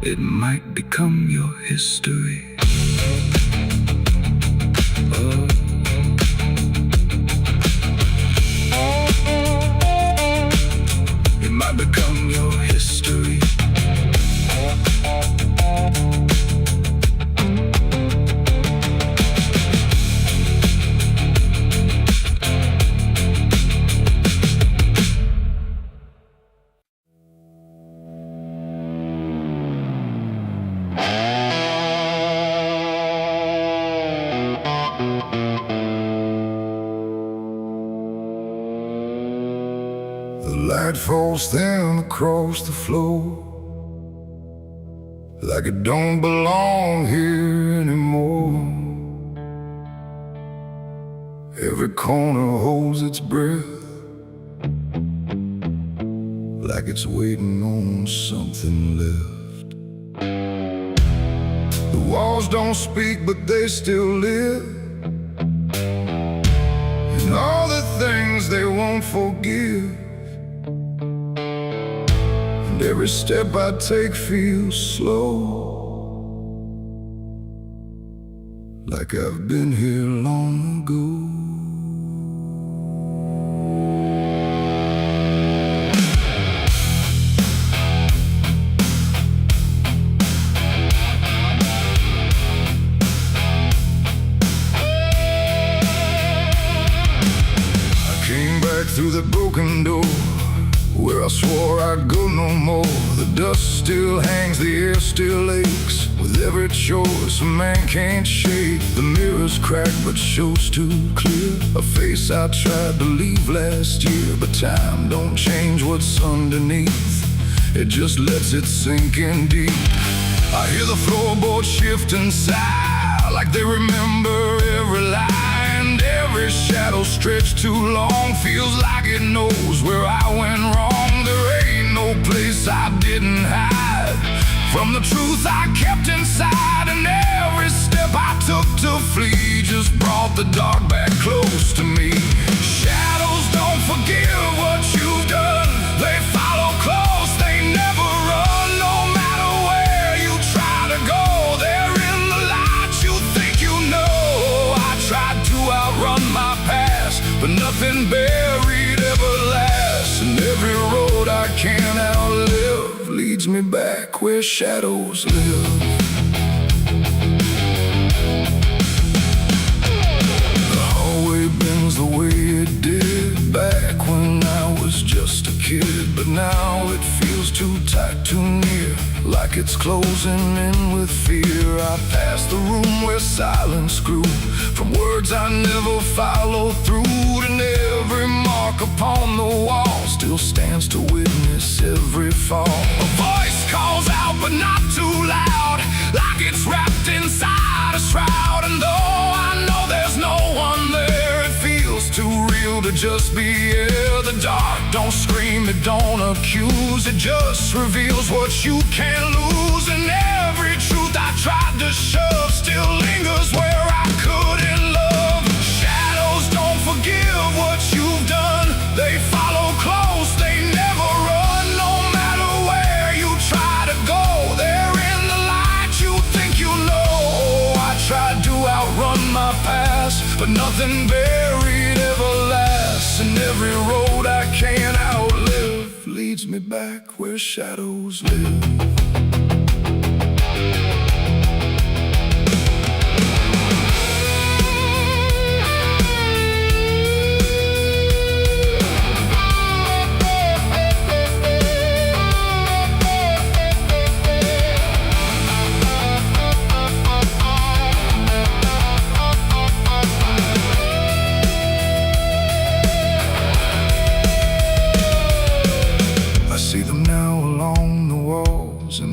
it might become your history. Oh. It might become your history. The light falls thin across the floor, like it don't belong here anymore. Every corner holds its breath, like it's waiting on something left. The walls don't speak, but they still live, and all the things they won't forgive. And every step I take feels slow, like I've been here long ago. Through the broken door, where I swore I'd go no more. The dust still hangs, the air still aches. With every choice a man can't shake. The mirror's cracked but shows too clear a face I tried to leave last year. But time don't change what's underneath, it just lets it sink in deep. I hear the floorboards shift and sigh, like they remember every lie. Every shadow stretched too long feels like it knows where I went wrong. There ain't no place I didn't hide from the truth I kept inside. And every step I took to flee just brought the dark back close to me. Shadows don't forgive what you've done, they follow close, they never run. No matter where you try to go, they're in the light you think you know. I tried to outrun my past, but nothing buried ever lasts. And every road I can't outlive leads me back where shadows live. The hallway bends the way it did back when I was just a kid. But now it feels too tight, too near, like it's closing in with fear. I passed the room where silence grew, from words I never followed through. And every mark upon the wall still stands to witness every fall. A voice calls out but not too loud, like it's wrapped inside a shroud. And though I know there's no one there, it feels too real to just be here. The dark don't scream, it don't accuse, it just reveals what you can't lose. And every truth I tried to shove still lingers where I couldn't love. Shadows don't forgive what you've done, they follow close, they never run. No matter where you try to go, they're in the light you think you know. I tried to outrun my past, but nothing buried ever lasts. And every road I can't outlive leads me back where shadows live.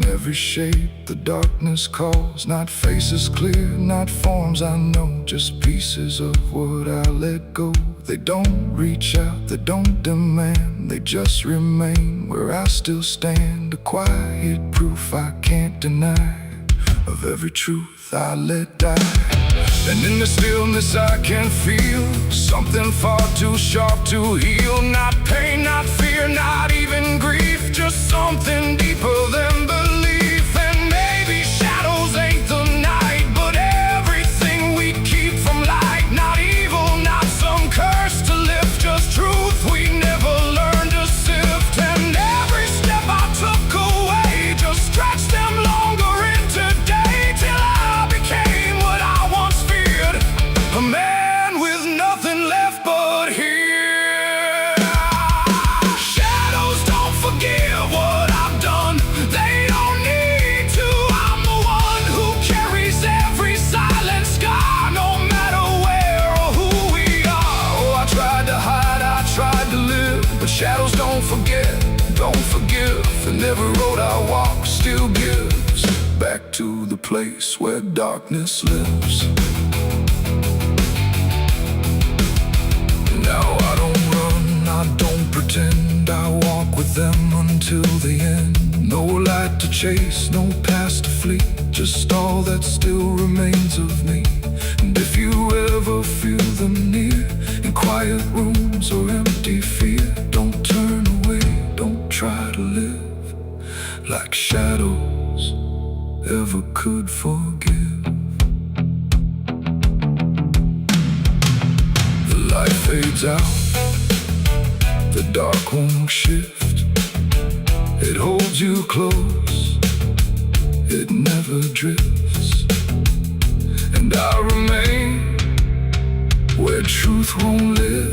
Every shape the darkness calls, not faces clear, not forms I know, just pieces of what I let go. They don't reach out, they don't demand, they just remain where I still stand. A quiet proof I can't deny of every truth I let die. And in the stillness I can feel something far too sharp to heal. Not pain, not fear, not even grief, just something deeper than belief. And And every road I walk still gives back to the place where darkness lives. Now I don't run, I don't pretend, I walk with them until the end. No light to chase, no past to flee, just all that still remains of me. And if you ever feel them near, in quiet rooms or empty fear, don't turn away, don't try to live like shadows ever could forgive. The light fades out, the dark won't shift. It holds you close, it never drifts. And I remain where truth won't live,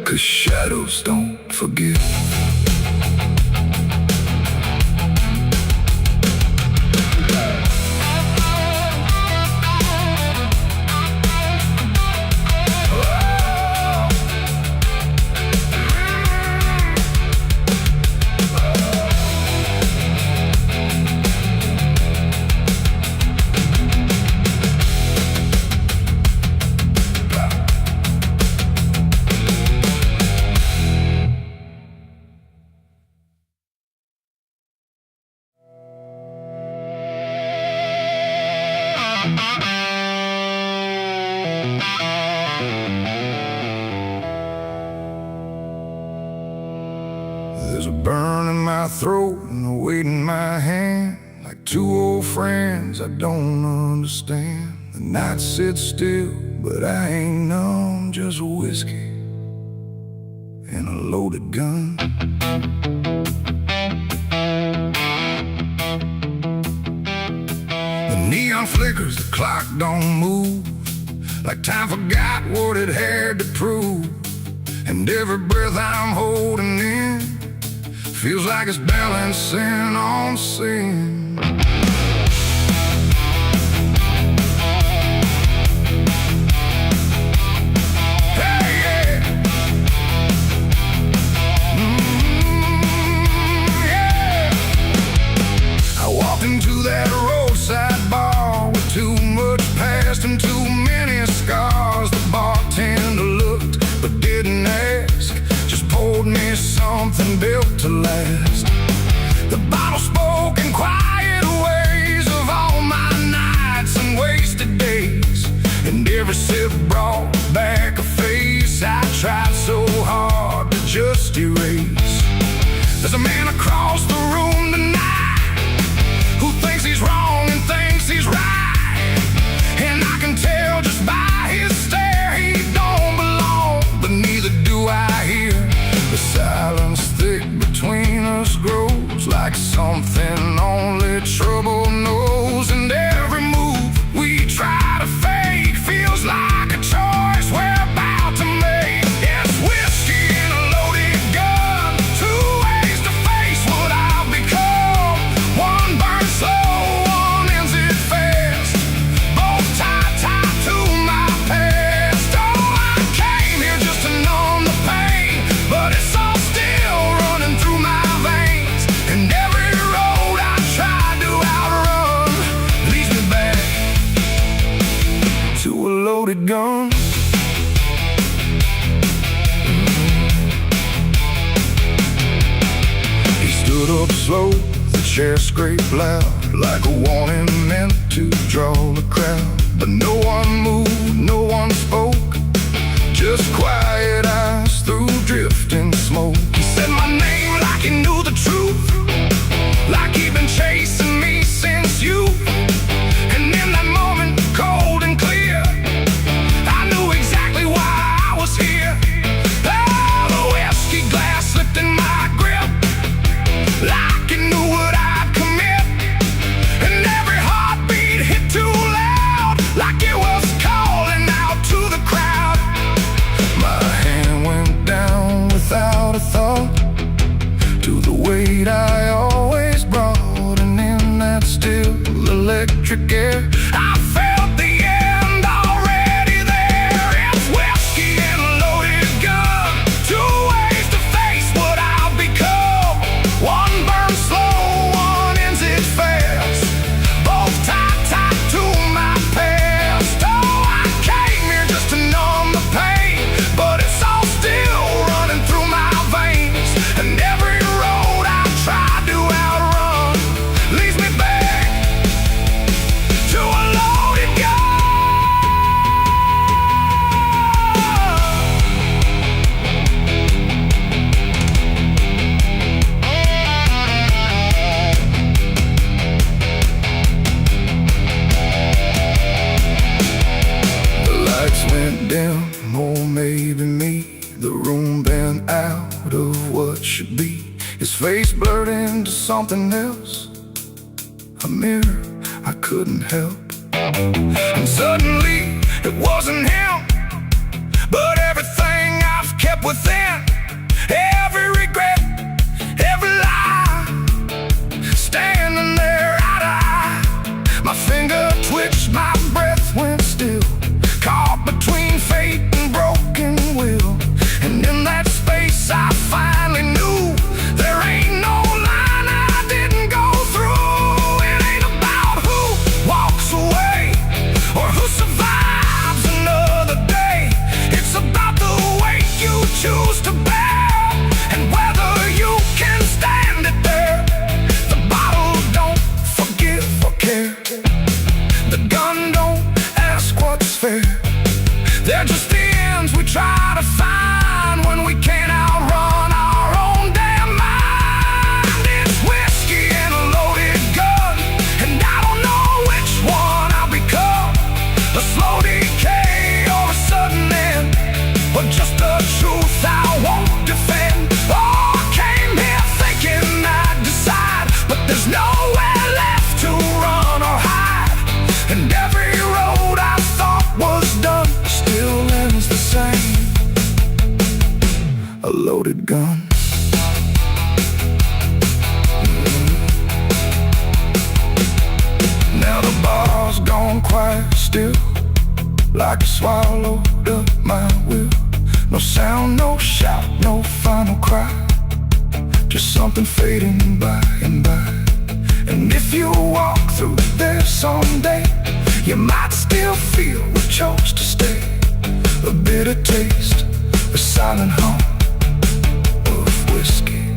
'cause shadows don't forgive. There's a burn in my throat and a weight in my hand, like two old friends I don't understand. The night sits still, but I ain't numb, just whiskey and a loaded gun. The neon flickers, the clock don't move, like time forgot what it had to prove. And every breath I'm holding in feels like it's balancing on sin. Hey, yeah. Yeah. I walked into that roadside bar with too much past and too many scars. The bartender looked but didn't ask, just poured me something built to last. The bottle spoke in quiet ways of all my nights and wasted days, and every sip brought back a face I tried so hard to just erase. There's a man across the room tonight who thinks he's wrong and thinks he's right, and I can tell just by his stare he don't belong, but neither do I here. The silence thick between us grows like something only trouble knows, and every move we try to fake feels like a choice we're about to make. It's whiskey and a loaded gun, two ways to face what I've become. One burns slow, one ends it fast, both tied to my past. Oh, I came here just to numb the pain, but it's all still running through my veins, and every road I tried to outrun leads me back to a loaded gun. He stood up slow, the chair scraped loud, like a warning meant to draw the crowd. But no one moved, no one spoke, just quiet eyes through drifting smoke. He said my name like he knew the truth, like he'd been chasing me since youth. And in that moment, cold and clear, I knew exactly why I was here. Oh, the whiskey glass slipped in my grip, like he knew what I'd commit. And every heartbeat hit too loud, like it was calling out to the crowd. My hand went down without a thought to the weight I always brought, and in that still electric air I felt the end already there. It's whiskey and a loaded gun, two ways to face what him bent out of what should be, his face blurred into something else, a mirror I couldn't help. And suddenly it wasn't him, but everything I've kept within, every regret, every lie, standing there eye to eye. My finger twitched, my breath went still, caught between fate and broken will. And in that space I finally knew there ain't no line I didn't go through. It ain't about who walks away or who survives another day. It's about the weight you choose to bear and whether you can stand it there. The bottle don't forgive or care, the gun don't ask what's fair. They're just the ends we try to find when we can't outrun our own damn mind. It's whiskey and a loaded gun, and I don't know which one I'll become, a slow decay or a sudden end, or just the truth I won't defend. Oh, I came here thinking I'd decide, but there's nowhere left to run or hide. And every road I thought was done still ends the same, a loaded gun. Now the bar's gone quiet still, like it swallowed up my will. No sound, no shout, no final cry, just something fading by and by. And if you walk through there someday, you might still feel we chose to stay, a bitter taste, a silent hum of whiskey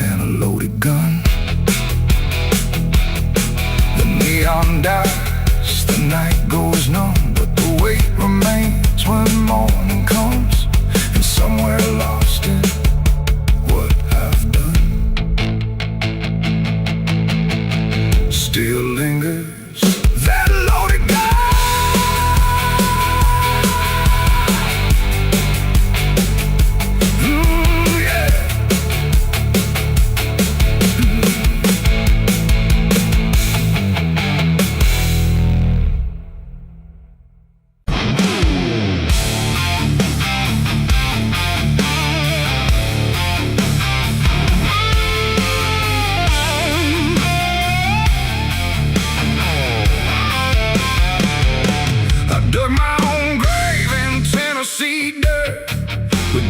and a loaded gun. The neon dies, the night goes numb, but the weight remains when morning comes. And somewhere lost in what I've done still lingers that loaded gun.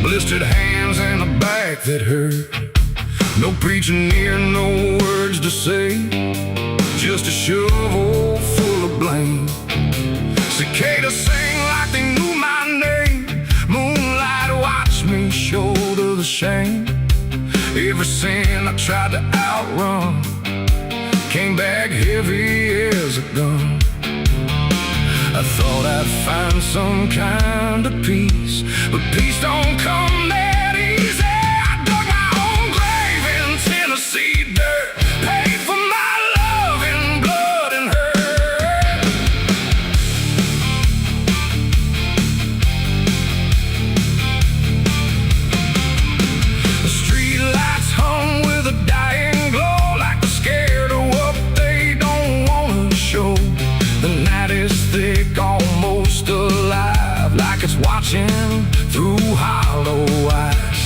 Blistered hands and a back that hurt. No preaching near, no words to say, just a shovel full of blame. Cicadas sing like they knew my name. Moonlight watched me shoulder the shame. Every sin I tried to outrun came back heavy as a gun. I thought I'd find some kind of peace, but peace don't come that easy. I dug my own grave in Tennessee dirt, paid for my love in blood and hurt. The street lights hung with a dying glow, like they're scared of what they don't want to show. The night is thick, almost alive, like it's watching through hollow eyes.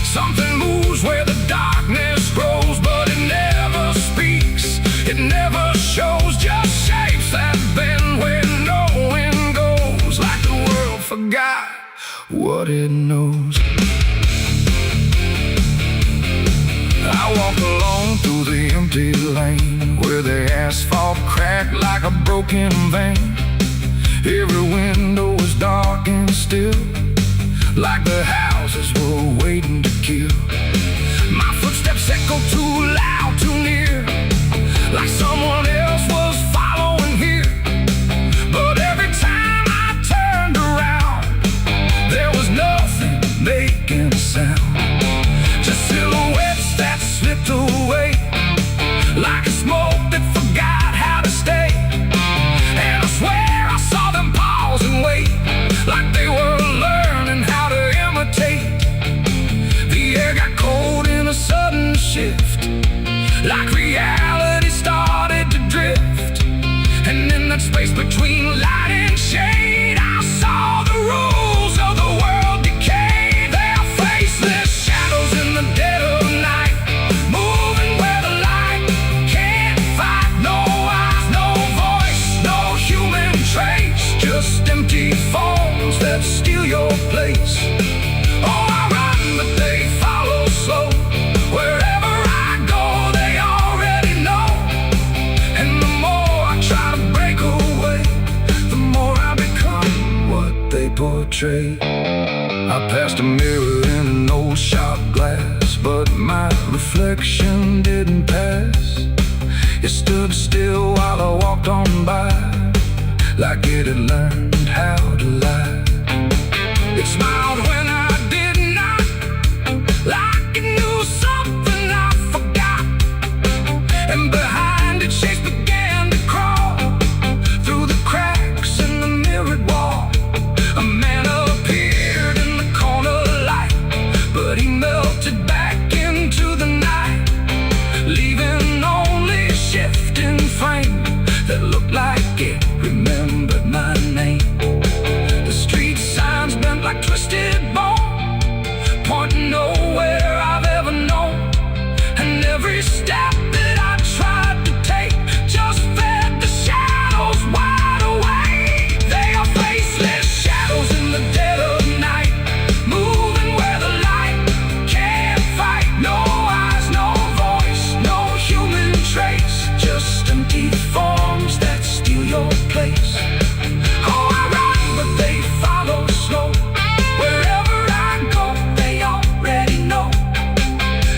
Something moves where the darkness grows, but it never speaks, it never shows, just shapes that bend where no wind goes, like the world forgot what it knows. I walk alone through the empty lane, where the asphalt cracked like a broken vein. Every window was dark and still, like the houses were waiting to kill. My footsteps echo too loud, too near, like someone else was following here. But every time I turned around, there was nothing making a sound, just silhouettes that slipped away, like a smoke that forgot how to stay. And I swear I saw them pause and wait, like they were learning how to imitate. portray. I passed a mirror in an old shot glass, but my reflection didn't pass. It stood still while I walked on by, like it had learned how to lie. It smiled when I did not, like it knew something I forgot. And behind it, shapes began to crawl through the cracks in the mirrored wall. A man appeared in the corner light, but he melted back into the night, leaving only a shifting frame that looked like it remembered my name. The street signs bent like twisted bone, pointing nowhere I've ever known. And every step that I tried to take just fed the shadows wide awake. They are faceless shadows in the dead of night, moving where the light can't fight. No eyes, no voice, no human trace, just empty forms that steal your place. Oh, I run, but they follow slow. Wherever I go, they already know.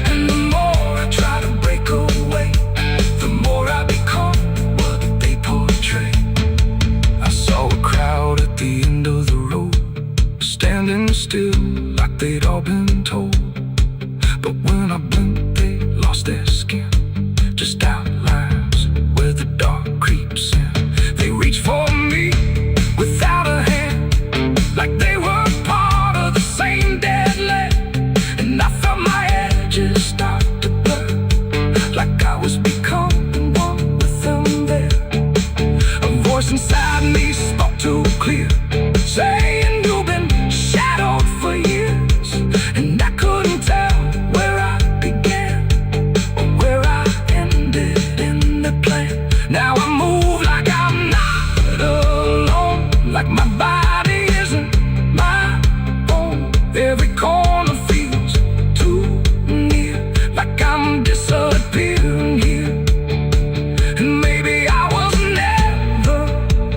And the more I try to break away, the more I become what they portray. I saw a crowd at the end of the road, standing still like they'd all been told. But when I blinked, they lost their skin, just outlines where the dark creeps in. They reached for me without a hand, like they were part of the same dead land. And I felt my edges start to blur, like I was becoming one with them there. A voice inside me spoke too clear, saying you've been shadowed for years. And I couldn't tell where I began or where I ended in the plan. Now I move like I'm not alone, like my body isn't my own. Every corner feels too near, like I'm disappearing here. And maybe I was never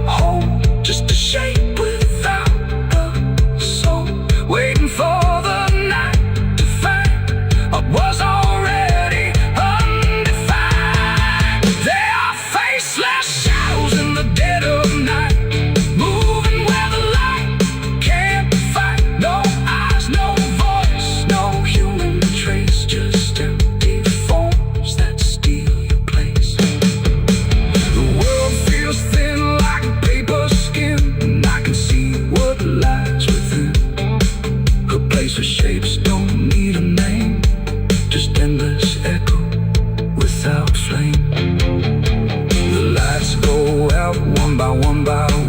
whole, just a shape without a soul, waiting for the night to find what was already undefined. They are faceless shadows in the dead of night, moving where the light can't fight. No eyes, no voice, no human trace, just empty forms that steal your place. The world feels thin like paper skin, and I can see what lies within. A place where shapes don't need a name, just endless echo without flame. The lights go out one by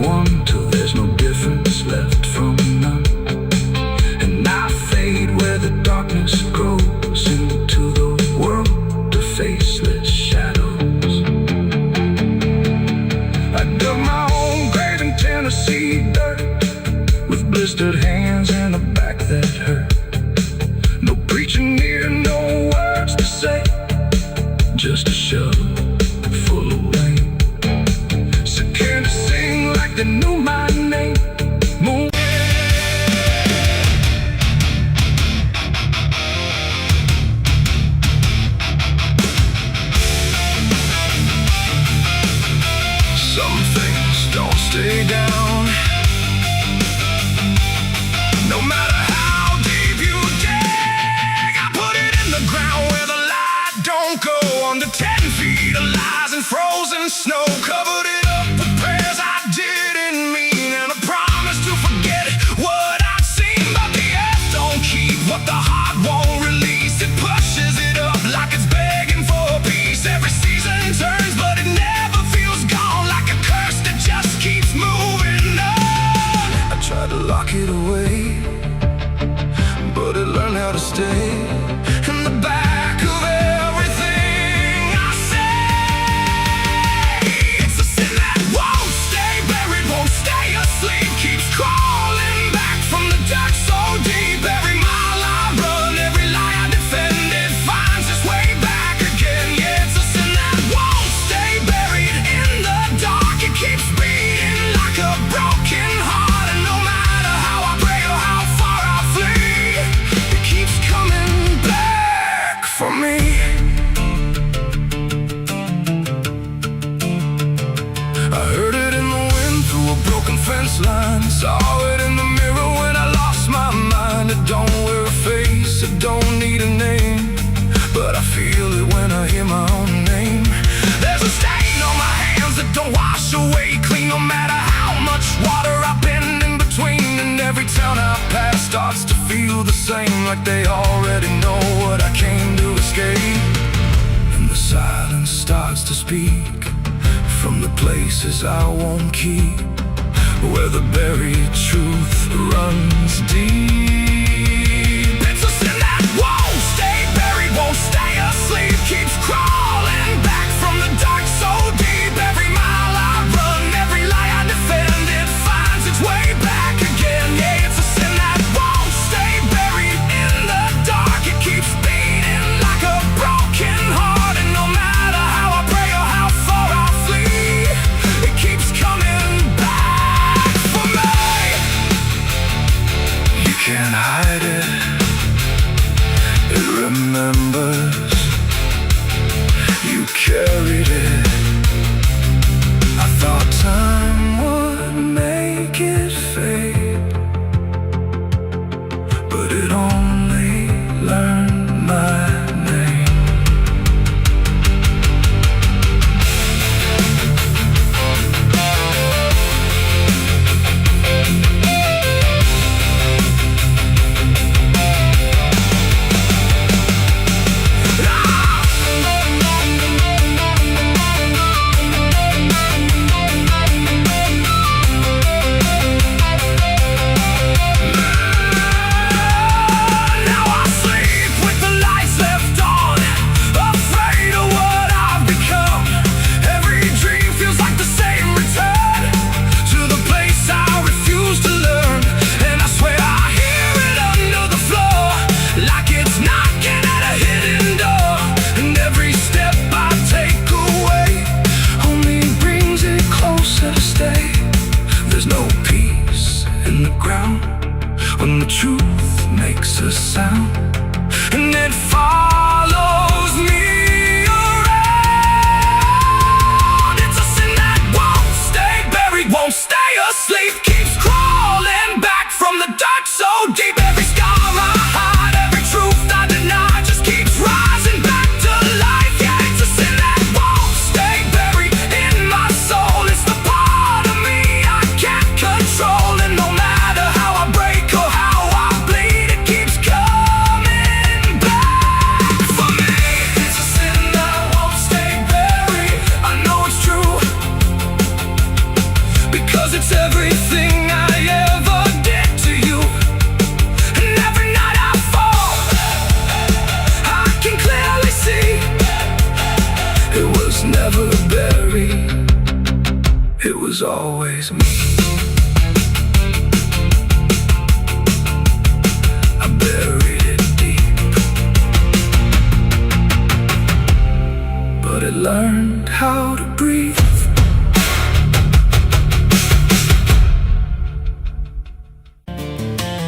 one, till there's no difference left from none. And I fade where the darkness grows into the world of faceless shadows. I dug my own grave in Tennessee dirt, with blistered hands and a back that hurt. No preaching near, no words to say, just a shovel full of rain. Scared to sing like they knew my name. Moon. Some things don't stay down, no matter how deep you dig. I put it in the ground where the light don't go. Under 10 feet of lies and frozen snow, covered it up with prayers I didn't mean, and a promise to forget what I'd seen. But the earth don't keep what the heart won't release. It pushes it up like it's begging for peace. Every season turns, but it never feels gone, like a curse that just keeps moving on. I tried to lock it away, but it learned how to stay in the back of everything I say. It's a sin that won't stay buried, won't stay asleep, keeps crawling back from the dark so deep. Every mile I run, every lie I defend, it finds its way back again. Yeah, it's a sin that won't stay buried in the dark. It keeps beating like a broken heart, and no matter how I pray, I don't need a name, but I feel it when I hear my own name. There's a stain on my hands that don't wash away clean, no matter how much water I've been in between. And every town I pass starts to feel the same, like they already know what I came to escape. And the silence starts to speak from the places I won't keep, where the buried truth runs deep. It's a sin that won't stay buried, won't stay asleep, keeps crawling back from the dark so deep. Every mile I run, every lie I defend, it finds its way back again. Yeah, it's a sin that won't stay buried in the dark. It keeps beating like a broken heart, and no matter how I pray or how far I flee, it keeps coming back for me. You can't hide it, it remembers. You carried it. I thought time would make it fade, but it only learned my name. When the truth makes a sound, and it follows me around. It's a sin that won't stay buried, won't stay asleep, keeps crawling back from the dark so deep. Every scar I hide, every truth I deny, just keeps rising back to life. Yeah, it's a sin that won't stay buried in my soul. It's the part of me I can't control, and no matter how I break or how I bleed, it keeps coming back for me. It's a sin that won't stay buried. I know it's true, because it's everything I ever did to you. And every night I fall, I can clearly see it was never buried, it was always me. I buried it deep, but it learned how to breathe.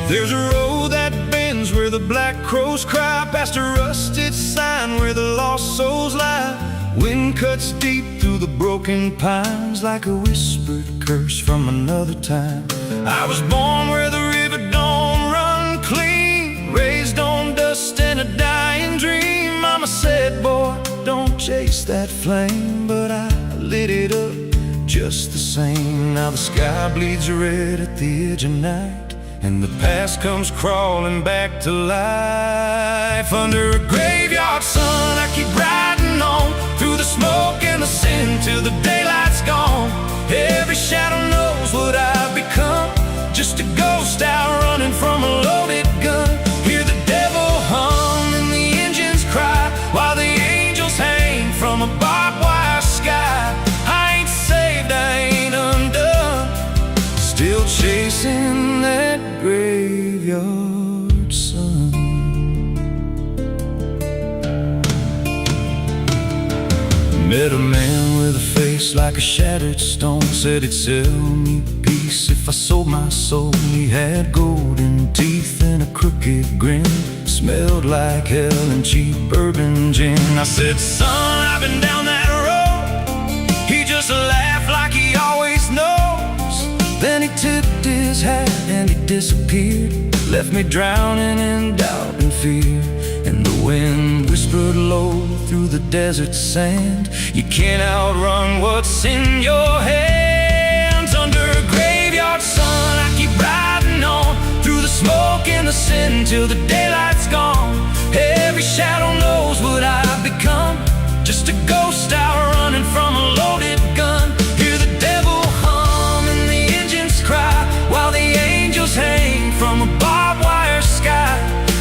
There's a road that bends where the black crows cry, past a rusted sign where the lost souls lie. Wind cuts deep through the broken pines, like a whispered curse from another time. I was born where the river don't run clean, raised on dust and a dying dream. Mama said, boy, don't chase that flame, but I lit it up just the same. Now the sky bleeds red at the edge of night, and the past comes crawling back to life. Under a graveyard sun, I keep riding on, through the smoke and the sin till the daylight's gone. Every shadow knows what I've become, just a ghost out running from a loaded gun. Hear the devil hum and the engines cry, while the angels hang from a barbed wire sky. I ain't saved, I ain't undone, still chasing that graveyard sun. Met a man with a face like a shattered stone, said he'd sell me peace if I sold my soul. He had golden teeth and a crooked grin, smelled like hell and cheap bourbon gin. I said, son, I've been down that road. He just laughed like he always knows. Then Then he tipped his hat and he disappeared, left me drowning in doubt and fear, and the wind whispered low through the desert sand. You can't outrun what's in your hands. Under a graveyard sun, I keep riding on through the smoke and the sin till the daylight's gone. Every shadow knows what I've become, just a ghost out running from a loaded gun. Hear the devil hum and the engines cry, while the angels hang from a barbed wire sky.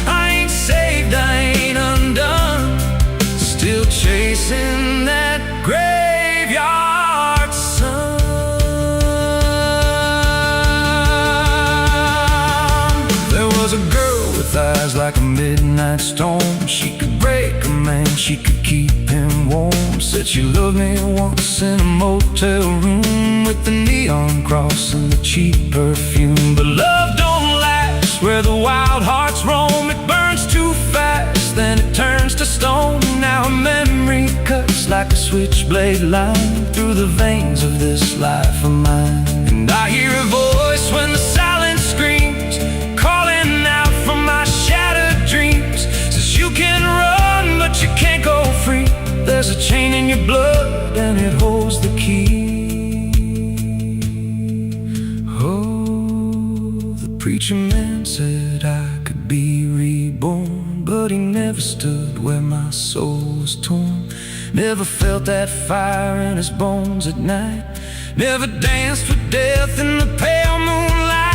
I ain't saved, I ain't undone, still chasing that graveyard sun. There was a girl with eyes like a midnight storm. She could break a man, she could keep him warm. Said she loved me once in a motel room, with the neon cross and the cheap perfume. But love don't last where the wild hearts roam. It burns too fast, then it turns to stone. Now a memory cuts like a switchblade line through the veins of this life of mine. And I hear a voice when the silence screams, calling out from my shattered dreams. Says you can run, but you can't go free. There's a chain in your blood and it holds the key. Oh, the preacher man said I could be reborn, but he never stood where my soul was torn. Never felt that fire in his bones at night, never danced with death in the pale moonlight.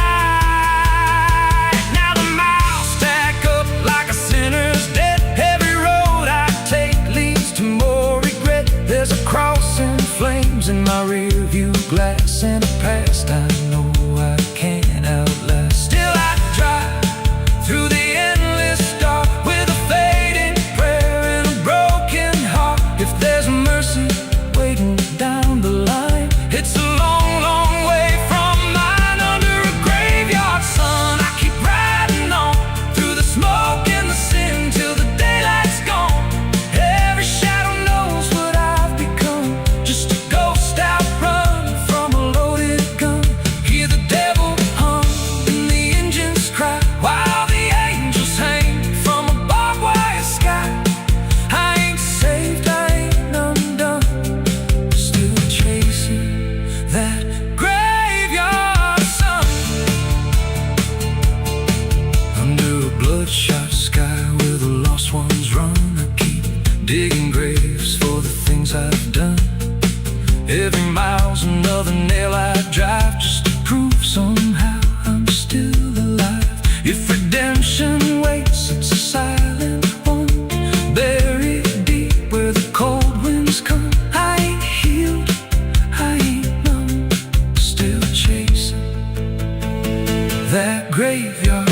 Now the miles stack up like a sinner's debt. Every road I take leads to more regret. There's a cross in flames in my rear view glass, and a past I know I can't outlast. Still I drive through the endless dark with a fading prayer and a broken heart. If there's mercy waiting down the line, it's a long, long way from mine. Under a graveyard sun, I keep riding on through the smoke and the sin till the daylight's gone. Every shadow knows what I've become, just a ghost out running from a loaded gun. Hear the devil hum and the engines cry, while the angels hang from a barbed wire sky. I ain't saved, I ain't undone, still chasing that graveyard sun. Under a bloodshot sky where the lost ones run, I keep digging graves for the things I've done. Every mile's another nail I drive, just to prove somehow I'm still alive. If redemption waits, it's a silent one, buried deep where the cold winds come. I ain't healed, I ain't numb, still chasing that graveyard